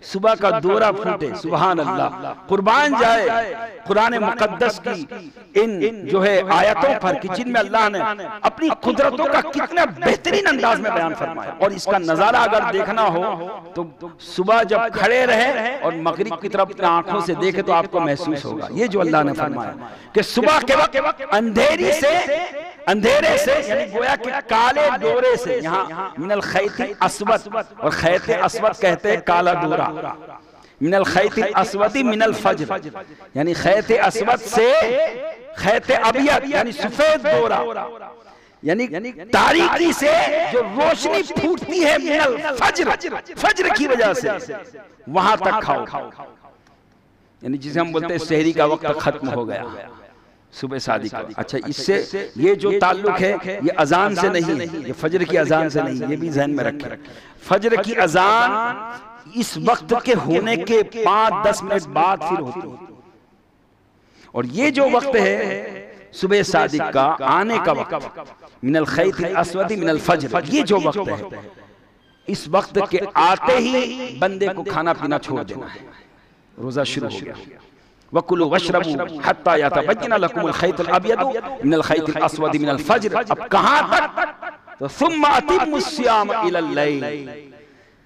सुबह का दोरा फूटे, सुभान अल्लाह, कुर्बान जाए कुरान मुकद्दस की इन जो है आयतों पर कि जिनमें अल्लाह ने अपनी कुदरतों का कितना बेहतरीन अंदाज में बयान फरमाया। और इसका नजारा अगर देखना हो तो सुबह जब खड़े रहे और मगरिब की तरफ अपनी आंखों से देखे तो आपको महसूस होगा ये जो अल्लाह ने फरमाया कि सुबह के वक्त अंधेरी से, अंधेरे से यानी गोया के काले दोरे से, यहाँ मिनल खैतिल अस्वद, और खैत अस्वद कहते हैं काला दोरा, मिनल खैतिल अस्वदी मिनल फज्र, यानी खैत अस्वद से खैत अबियद यानी सफेद दोरा, यानी तारीकी से जो रोशनी फूटती है मिनल फज्र, फज्र की वजह से वहां तक खाओ, यानी जिसे हम बोलते हैं सहरी का वक्त खत्म हो गया, सुबह शादी का। अच्छा, इससे ये जो ताल्लुक है ये अजान से नहीं है, ये फजर की अजान से नहीं, ये भी ज़हन में रखें। फजर की अजान इस वक्त के होने के 5-10 मिनट बाद फिर होती है, और ये जो वक्त है सुबह सादिक का आने का वक्त, मिनल खैतिल अस्वदी मिनल फज्र, ये जो वक्त है, इस वक्त के आते ही बंदे को खाना पीना छोड़ देना है, रोजा शुरू हो गया। वकुलू वशरबू हत्ता यतबय्यना लकुमुल खैतुल अब्यदु मिनल खैतिल अस्वदी मिनल फज्र, अब कहां तक, तो सुम्मा अतिम्मुस सियाम इलल लैल,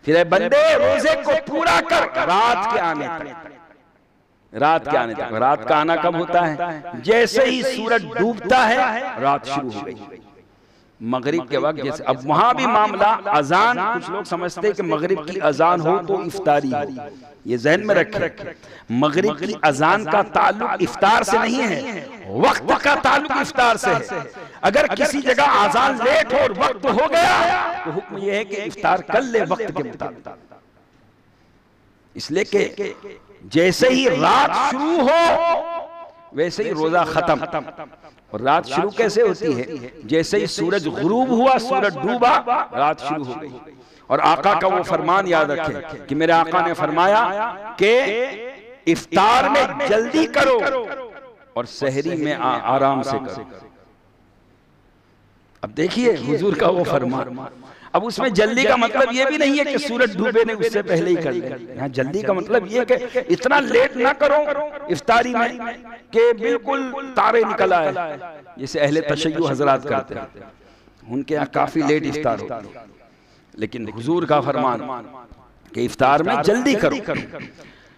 फिर बंदे रोजे को पूरा कर रात के आने तक, रात के आने तक। रात का आना कब होता है, जैसे ही सूरज डूबता है रात शुरू हो गई, मगरिब के वक्त जैसे। अब वहां भी मामला अजान, कुछ लोग समझते हैं कि मगरिब की अजान हो तो इफ्तारी हो, ये जहन में रखें, मगरिब की अजान का ताल्लुक इफ्तार से नहीं है, वक्त का ताल्लुक इफ्तार से है। अगर किसी जगह अजान लेट हो और वक्त हो गया तो हुक्म यह है कि इफ्तार कर ले वक्त के मुताबिक, इसलिए कि जैसे ही रात शुरू हो वैसे ही रोजा खत्म। और रात शुरू कैसे होती है, जैसे ही सूरज गुरूब हुआ, सूरज डूबा, रात शुरू हो गई। और आका का वो फरमान याद रखें कि मेरे आका ने फरमाया कि इफ्तार में जल्दी करो और सहरी में आराम से करो। अब देखिए हुजूर का वो फरमान, अब उसमें जल्दी का मतलब ये भी नहीं है कि सूरज डूबे ने उससे पहले ही कर दिया, यहाँ जल्दी का मतलब ये कि इतना लेट ना करो इफ्तारी में कि बिल्कुल तारे निकल आए, जैसे अहले तशय्युअ हजरात करते हैं, उनके यहाँ काफी लेट इफ्तार होता है। लेकिन हुजूर का फरमान कि इफ्तार में जल्दी करो,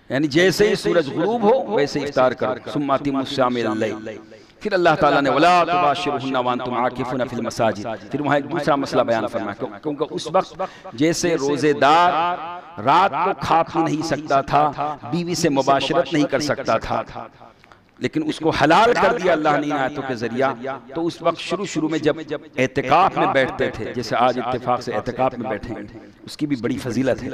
यानी जैसे ही सूरज गुरूब हो वैसे इफ्तार करो। सुम्मा अतिम्मुस सियाम इलल लैल, फिर अल्लाह ताला ने वला तुबाशिरुहुन्ना व अंतुम आकिफून फिल मसाजिद, फिर वहाँ एक दूसरा मसला बयान फरमाया, क्योंकि उस वक्त जैसे रोजेदार रात को खा पी नहीं सकता था, बीवी से मुबाशरत नहीं कर सकता था, लेकिन उसको हलाल कर दिया अल्लाह ने आयतों के जरिया। तो उस वक्त शुरू में जब एतिकाफ में बैठते थे, जैसे आज इत्तेफाक से एतिकाफ में बैठेंगे, उसकी भी बड़ी फजीलत है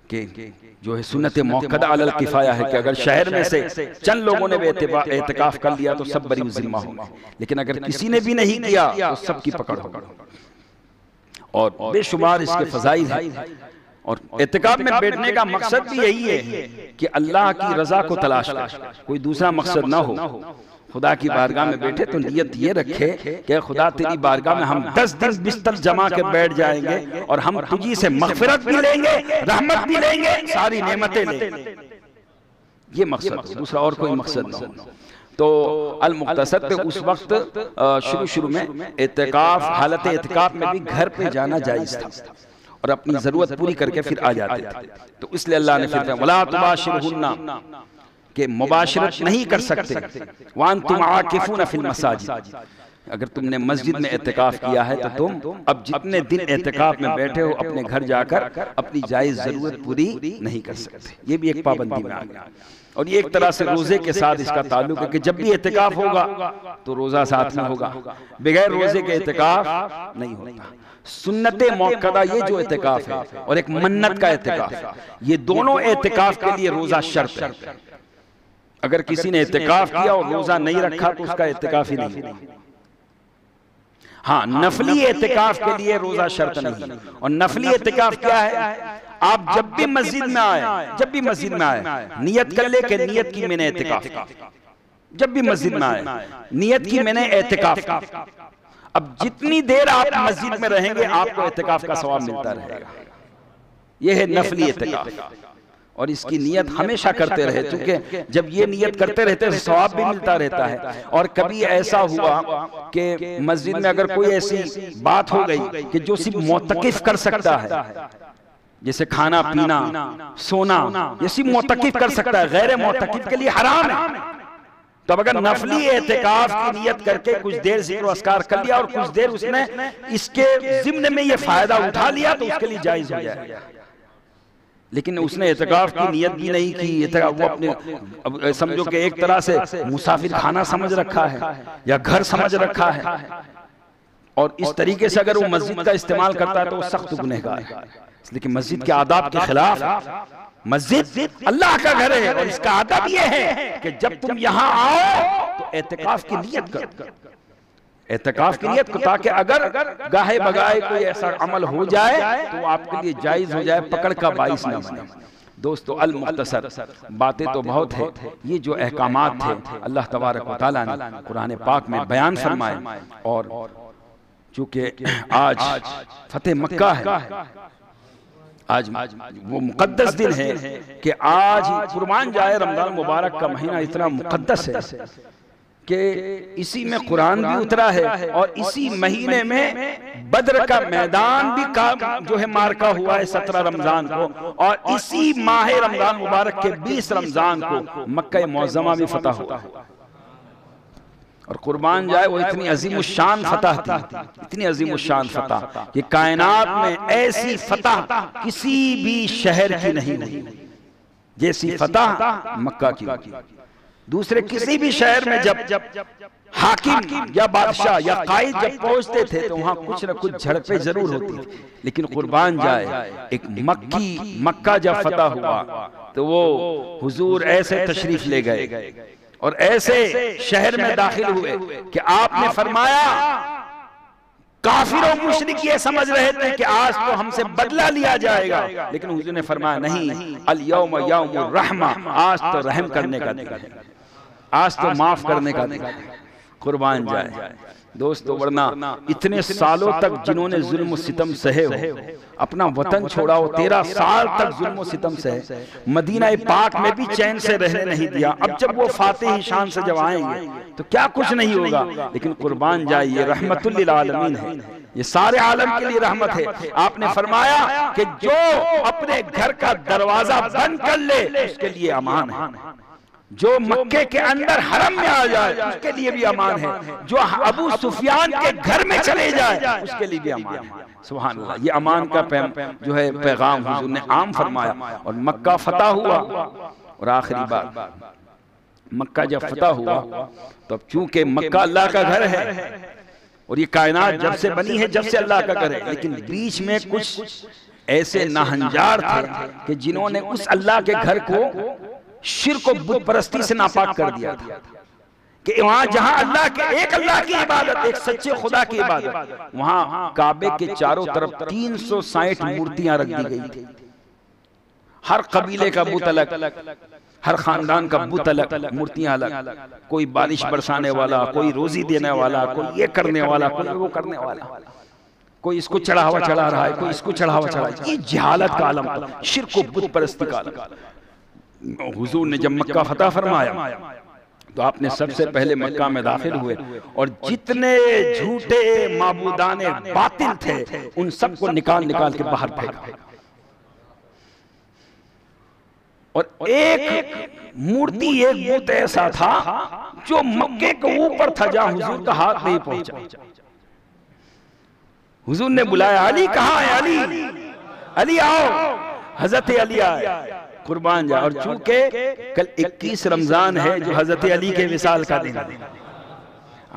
कि जो है सुन्नत मौक़दा अलल किफ़ाया है कि अगर शहर में से चंद लोगों ने भी एतिकाफ कर लिया तो सब बरी जिम्मा होगा, लेकिन अगर किसी ने भी नहीं किया तो सबकी पकड़ होगी। और बेशुमार इसके फजाइल हैं, और एतिकाफ में बैठने का मकसद भी यही है कि अल्लाह की रजा को तलाश कर, कोई दूसरा मकसद ना हो। खुदा की बारगाह में बैठे तो नियत ये रखे कि खुदा तेरी बारगाह में हम 10 दिन बिस्तर जमा के बैठ जाएंगे और हम तुझी से मग़फ़िरत भी लेंगे, रहमत भी लेंगे, सारी नेमतें लेंगे। ये मकसद, दूसरा और कोई मकसद ना हो। तो अल मुख्तसर पे उस वक्त शुरू में एतिकाफ, हालत एतिकाफ में भी घर पे जाना जायज़ था और अपनी जरूरत पूरी करके फिर आ जाते थे। तो इसलिए अल्लाह ने फिर वला तुबाशिरुहुन्ना के मुबाशरत नहीं कर सकते, वांतुम आकिफून फिल मसाजिद, अगर तुमने मस्जिद में एतिकाफ किया है तो तुम अब जितने दिन एतिकाफ में बैठे हो अपने घर जाकर अपनी जायज जरूरत पूरी नहीं कर सकते। ये भी एक पाबंदी में आ गया। और ये एक तरह से रोजे के साथ इसका ताल्लुक है कि जब भी एतिकाफ होगा तो रोजा साथ में होगा, बगैर रोजे के एतिकाफ नहीं होता। सुन्नत मौक़दा ये जो एतिकाफ है और एक मन्नत का एतिकाफ, ये दोनों एतिकाफ के लिए रोजा शर्त है। अगर किसी ने एतिकाफ किया और रोजा नहीं रखा तो उसका एतिकाफ ही नहीं। हाँ, नफली एतिकाफ के लिए रोजा शर्त नहीं। और नफली एतिकाफ क्या है? आप जब भी मस्जिद में आए, नियत कर ले कि नियत की मैंने एतिकाफ। जब भी मस्जिद में आए, नियत की मैंने एतिकाफ। अब जितनी देर आप मस्जिद में रहेंगे आपको एतिकाफ का सवाब मिलता रहेगा। यह है नफली एतिकाफ। और इसकी नियत हमेशा करते रहे, क्योंकि जब ये नियत करते रहते हैं सवाब भी मिलता रहता है। और कभी ऐसा हुआ कि मस्जिद में अगर कोई ऐसी बात हो गई कि जो सिर्फ मोतकिफ कर सकता है, जैसे खाना पीना सोना, ये सिर्फ मोतकिफ कर सकता है, गैर मोतकिफ के लिए हराम है। तब अगर नफली एतिकाफ की नियत करके कुछ देर जिक्र अस्कार कर लिया और कुछ देर उसने इसके जिम्न में ये फायदा उठा लिया तो उसके लिए जायज हो जाएगा। लेकिन उसने एतिकाफ की नियत भी नहीं की, वो अपने समझो कि एक तरह से मुसाफिर खाना समझ रखा है या घर समझ रखा है, और इस तरीके से अगर वो मस्जिद का इस्तेमाल करता है तो वो सख्त गुनहगार है। इसलिए कि मस्जिद के आदाब के खिलाफ, मस्जिद अल्लाह का घर है और इसका आदब यह है कि जब तुम यहाँ आओ तो एतिकाफ की नियत करो, एतिकाफ की नियत को, ताकि अगर गाहे बगाए कोई ऐसा अमल हो जाए तो आपके लिए जायज हो जाए, पकड़ का बाइस न बने। दोस्तों, अल मुख्तसर, बातें तो बहुत है। ये जो अहकामात थे अल्लाह तबारक व तआला ने कुरान पाक में बयान फरमाए, और चूंकि आज फतेह मक्का है, आज वो मुकद्दस दिन है कि आज कुर्बान जाए रमजान मुबारक का महीना इतना मुकद्दस है कि इसी में कुरान भी उतरा है, और इसी महीने में बद्र का मैदान भी जो है मार्का हुआ है 17 रमजान को, और इसी माह रमजान मुबारक के 20 रमजान को मक्का मुअज़्ज़मा भी फतह हुआ। और कुर्बान जाए वो इतनी अजीमुश्शान फतह थी, इतनी अजीमुश्शान फतह कि कायनात में ऐसी फतह किसी भी शहर की नहीं हुई जैसी फतह मक्का की। दूसरे किसी भी शहर में जब हाकिम या बादशाह या कायद जब पहुंचते थे तो वहां कुछ न कुछ झड़पें जरूर होती थी, लेकिन कुर्बान जाए एक मक्का जब फतह हुआ तो वो हुजूर ऐसे तशरीफ ले गए और ऐसे शहर में दाखिल हुए कि आपने फरमाया, काफिर और मुशरिक ये समझ रहे थे कि आज तो हमसे बदला लिया जाएगा, लेकिन हुजूर ने फरमाया नहीं, अल यौम यौमुर रहमा, आज तो रहम करने का दिन है, आज तो माफ करने का दिन है। कुर्बान जाए दोस्तों, वरना इतने सालों तक जिन्होंने जुल्म सितम सहे हो, अपना वतन छोड़ा हो, 13 साल तक जुल्म सितम सहे, मदीना पाक में भी चैन से रहने नहीं दिया। अब जब वो फातिह शान से जब आएंगे तो क्या कुछ नहीं होगा, लेकिन कुर्बान जाए ये रहमतुल लिल आलमीन है, ये सारे आलम के लिए रहमत है। आपने फरमाया कि जो अपने घर का दरवाजा बंद कर ले उसके लिए अमान है, जो मक्के के अंदर हरम में आ जाए उसके लिए भी अमान है, जो अबू सुफियान के घर में चले जाए उसके लिए भी अमान है। सुभान अल्लाह, ये अमान का जो है पैगाम हुजूर ने आम फरमाया। और मक्का फतह हुआ, और आखिरी बात, मक्का जब फतह हुआ तो चूंकि मक्का अल्लाह का घर है और ये कायनात जब से बनी है, जब से अल्लाह का घर है, लेकिन बीच में कुछ ऐसे नाहंजार थे कि जिन्होंने उस अल्लाह के घर को शिर्क और बुत परस्ती से नापाक कर दिया था, कि वहां जहां अल्लाह के एक अल्लाह की इबादत, एक सच्चे खुदा की इबादत, वहां काबे के चारों तरफ 360 मूर्तियां रख दी गई थी। हर कबीले का बुत अलग, हर खानदान का बुत अलग, मूर्तियां अलग, कोई बारिश बरसाने वाला, कोई रोजी देने वाला, कोई ये करने वाला, कोई वो करने वाला, कोई इसको चढ़ावा चढ़ा रहा है, कोई इसको चढ़ावा चढ़ा रहा है। ये जहालत का आलम, शिर्क और बुत परस्ती का आलम। हुजूर ने जब मक्का फतह फरमाया तो आपने सबसे पहले मक्का में दाखिल हुए और जितने झूठे माबूदाने बातिल थे उन सबको निकाल निकाल के बाहर फेंका, और एक मूर्ति, एक बुत ऐसा था जो मक्के के ऊपर था जहां हुजूर का हाथ नहीं पहुंचा। हुजूर ने बुलाया, अली कहाँ है, अली, अली आओ। हजरत अली आए, कुर्बान जा। और चूंकि कल 21 रमजान है जो हजरत अली के विसाल का दिन है,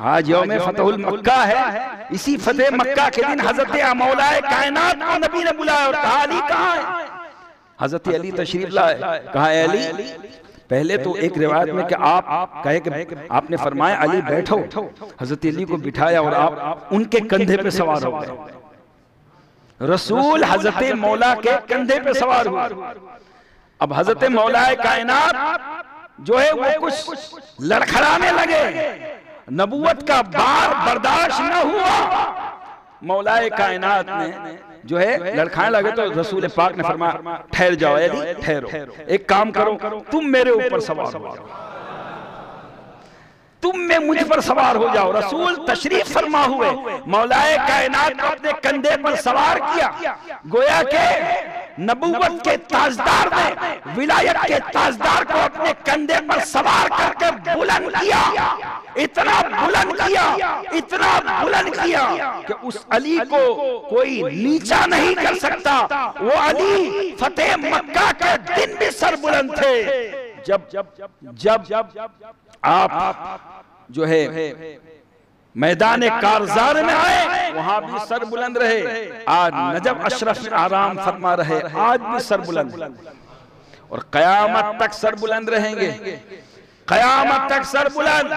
आज यौम फतहुल मक्का है, इसी फतेह मक्का के दिन हजरत मौलाए कायनात को नबी ने बुलाया और कहा, अली कहाँ है। हजरत अली तशरीफ लाए, कहा अली पहले तो एक रिवायत में कि आप कहे कि आपने फरमाया अली बैठो, हजरत अली को बिठाया और आप उनके कंधे पे सवार हो गए। रसूल हजरत मौला के कंधे पे सवार हुए। अब हजरत मौलाए कायनात जो है वो कुछ लड़खड़ाने लगे, नबूवत का बार बर्दाश्त न हुआ। मौलाए कायनात ने जो है लड़खाने लगे तो रसूल पाक ने फरमाया ठहर जाओ अली, ठहरो, एक काम करो, तुम मेरे ऊपर सवार हो जाओ, तुम में मुझ पर सवार हो जाओ। रसूल तशरीफ फरमा हुए, मौलाए कायनात को अपने कंधे पर सवार किया। गोया के नबूवत के ताजदार ने विलायत के ताजदार को अपने कंधे पर सवार करके बुलंद किया, इतना बुलंद किया, इतना बुलंद किया कि उस अली को कोई नीचा नहीं कर सकता। वो अली फतेह मक्का के दिन भी सर बुलंद थे। जब आप जो है मैदान कारजार में आए वहां भी सर बुलंद रहे। आज नजब अशरफ में आराम फरमा रहे, आज भी सर बुलंद और कयामत तक सर बुलंद रहेंगे, कयामत तक सर बुलंद।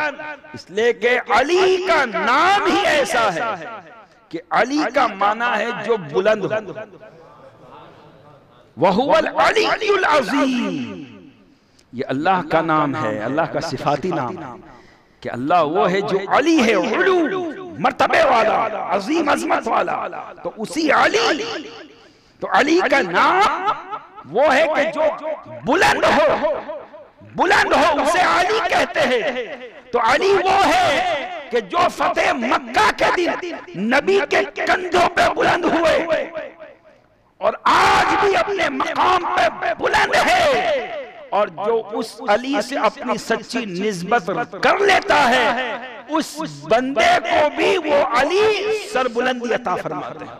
इसलिए कि अली का नाम ही ऐसा है कि अली का माना है जो बुलंद हो, वहुवल अलीयुल अज़ीम। ये अल्लाह का नाम है, अल्लाह का सिफाती नाम है कि अल्लाह वो है जो अली है, उलू मर्तबे वाला, अजीम अजमत वाला। तो उसी अली, तो अली का नाम वो है कि जो बुलंद हो, बुलंद हो उसे अली कहते हैं। तो अली वो है कि जो फतेह मक्का के दिन नबी के कंधों पे बुलंद हुए और आज भी अपने मकाम पे बुलंद है। और जो उस अली से अपनी सच्ची निस्बत कर लेता है उस बंदे को भी वो अली सरबुलंदी अता फरमाते हैं।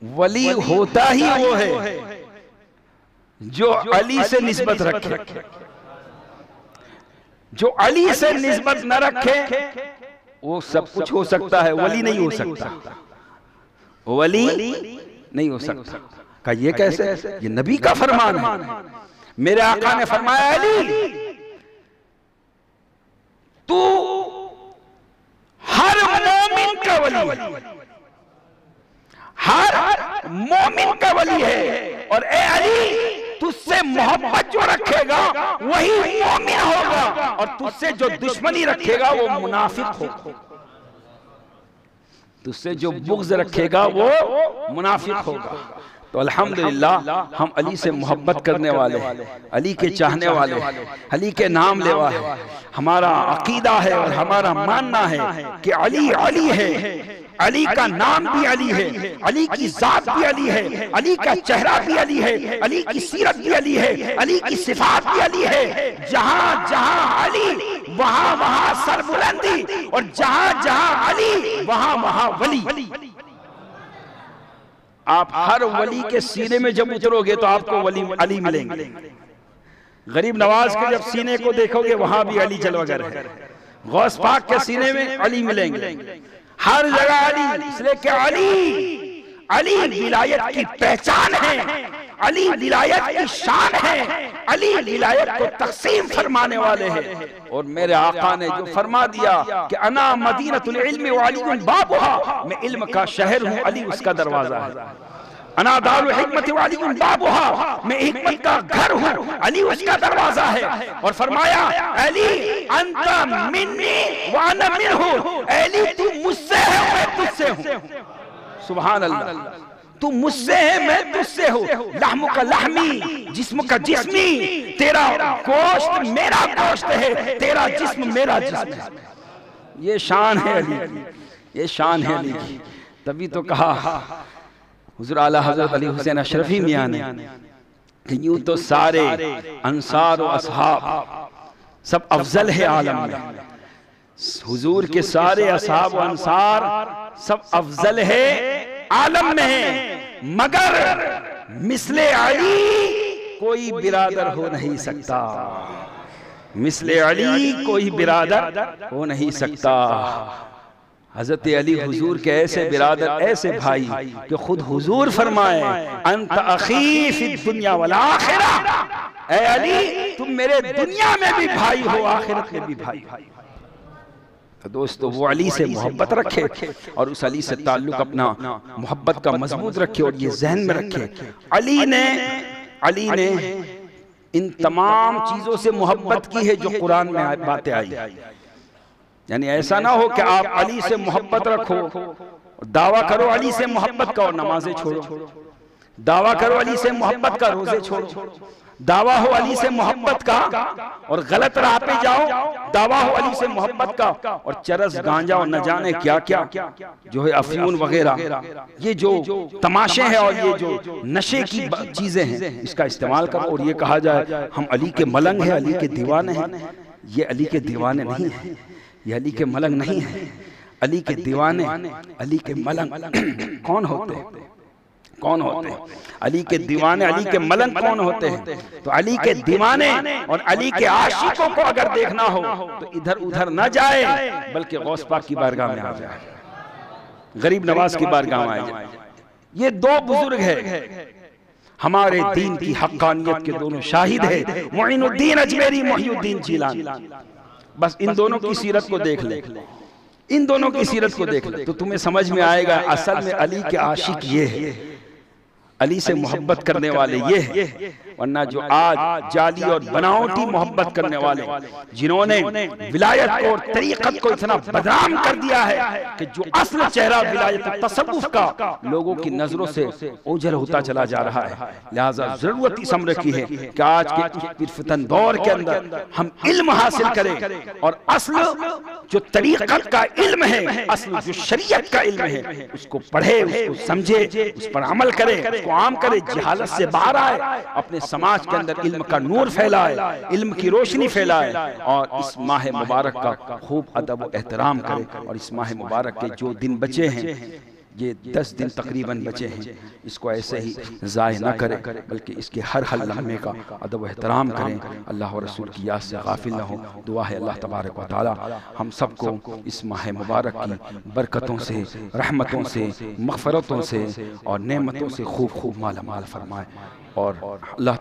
वली होता ही वो है जो अली से निस्बत रखे। जो अली से निस्बत न रखे वो सब कुछ हो सकता है, वली नहीं हो सकता, वली नहीं हो सकता। का ये कैसे? ये नबी का फरमान है। मेरे आका ने फरमाया अली तू हर मोमिन का वली, हर मोमिन का वली है। और ए अली तुझसे मोहब्बत जो रखेगा वही मोमिन होगा और तुझसे जो दुश्मनी रखेगा वो मुनाफिक होगा, तुझसे जो बुग़्ज़ रखेगा वो मुनाफिक होगा। तो अल्हम्दुलिल्लाह हम अली से मोहब्बत करने वाले, अली के चाहने वाले, अली के नाम लेवा है। हमारा अकीदा है और हमारा मानना है कि अली अली है, अली का नाम भी अली है, अली की जात भी अली है, अली का चेहरा भी अली है, अली की सीरत भी अली है, अली की सिफात भी अली है। जहां जहां अली वहां वहां सरबुलंदी और जहां जहां अली वहां वहां वली। आप हर वली के सीने में जब उतरोगे तो आपको वली अली मिलेंगे। गरीब नवाज के जब सीने को देखोगे वहां भी अली जलवागर है, गौस पाक के सीने में अली मिलेंगे, हर जगह अली। इसलिए कि अली, अली विलायत की पहचान है, अली विलायत की शान है, अली विलायत को तकसीम फरमाने वाले हैं। और मेरे आका ने जो फरमा दिया कि अना मदीनतुल इल्म व अली बाबुहा, मैं इल्म का शहर हूँ, अली उसका दरवाजा है। अना दारुल हिकमत व अली बाबुहा, मैं हिकमत का घर हूँ, अली उसका दरवाजा है। और फरमाया अली अंत मिन्नी व अना मिन्हु, अली तू मुझसे है मैं तुझसे हूँ। सुभान अल्लाह, तू मुझसे है मैं तुझसे हूँ। लहमु का लहमी, जिस्म का जिस्मी, तेरा गोश्त मेरा गोश्त है, तेरा जिस्म मेरा जिस्म है। ये शान है अली की, ये शान है अली की। तभी तो कहा हुज़ूर आला हज़रत अली हुसैन अशरफी मियां ने कि यूं तो सारे अंसार और असहाब सब अफजल है आलम में, हुजूर के सारे असहाब और अंसार सब अफजल है आलम में है, मगर मिसले अली कोई बिरादर हो नहीं सकता, मिसले अली कोई बिरादर हो नहीं सकता। हजरत अली हुजूर के ऐसे बिरादर, ऐसे भाई कि खुद हुजूर फरमाए अंत अखी फिद दुनिया वल आखिरा, ऐ अली तुम मेरे दुनिया में भी भाई हो, आखिरत में भी भाई। तो दोस्तों वो अली से मोहब्बत रखे और उस अली से ताल्लुक अपना मोहब्बत का मजबूत रखे और ये जहन में रखे अली ने इन तमाम चीजों से मोहब्बत की है जो कुरान में बातें आई। यानी ऐसा ना हो कि आप अली से मोहब्बत रखो, दावा करो अली से मोहब्बत का और नमाजें छोड़ो, दावा करो अली से मोहब्बत का रोजे छोड़ो, दावा हो अली से मोहब्बत का और गलत राह पे जाओ, दावा हो अली से मोहब्बत का और चरस गांजा और न जाने क्या क्या जो है अफयून वगैरह, ये जो तमाशे हैं और ये जो नशे की चीजें हैं इसका इस्तेमाल करो। और ये कहा जाए हम अली के मलंग हैं, अली के दीवाने हैं, ये अली के दीवाने नहीं है, ये अली के मलंग नहीं है। अली के दीवाने, अली के मलंग कौन होते हैं? कौन होते हैं अली के दीवाने? अली के मलंग कौन होते हैं? तो अली के दीवाने और अली के आशिकों को अगर देखना हो तो इधर उधर न जाए, बल्कि गौस पाक की बारगाह में आ जाए, गरीब नवाज की बारगाह में आ जाए। ये दो बुजुर्ग है हमारे दीन की हक्कानियत के दोनों शाहिद है, मोइनुद्दीन अजमेरी, मोहिउद्दीन जिलानी। बस इन दोनों की सीरत को देख ले, इन दोनों की सीरत को देख ले तो तुम्हें समझ में आएगा असल में अली के आशिक ये है, अली से मोहब्बत करने वाले ये है। वरना जो आज जाली और बनावटी मोहब्बत करने वाले, जिन्होंने विलायत को और तरीक़त को इतना बदनाम कर दिया है कि जो असल चेहरा विलायत तसव्वुफ का लोगों की नजरों से ओझल होता चला जा रहा है। लिहाजा जरूरत इस अमर की है कि आज के फितन दौर के अंदर हम इल्म हासिल करें और असल जो तरीक़त का इल्म है, असल जो शरीयत का इल्म है उसको पढ़े, उसको समझे, उस पर अमल करे, उसको आम करे, जहालत से बाहर आए, अपने समाज के अंदर इल्म का नूर फैलाए, इल्म की रोशनी फैलाए और इस माह मुबारक का खूब अदब व एहतराम करे। और इस माह मुबारक के जो दिन बचे हैं, ये 10 दिन तकरीबन बचे हैं, इसको ऐसे ही ज़ाय न करें, बल्कि इसके हर लम्हे का अदब व एहतराम करें, अल्लाह और रसूल की याद से गाफिल न हो। दुआ है अल्लाह तबारक व तआला हम सबको इस माह मुबारक की बरकतों से, रहमतों से, मग़फ़िरतों से और नेमतों से खूब खूब माला माल फरमाए। और अल्लाह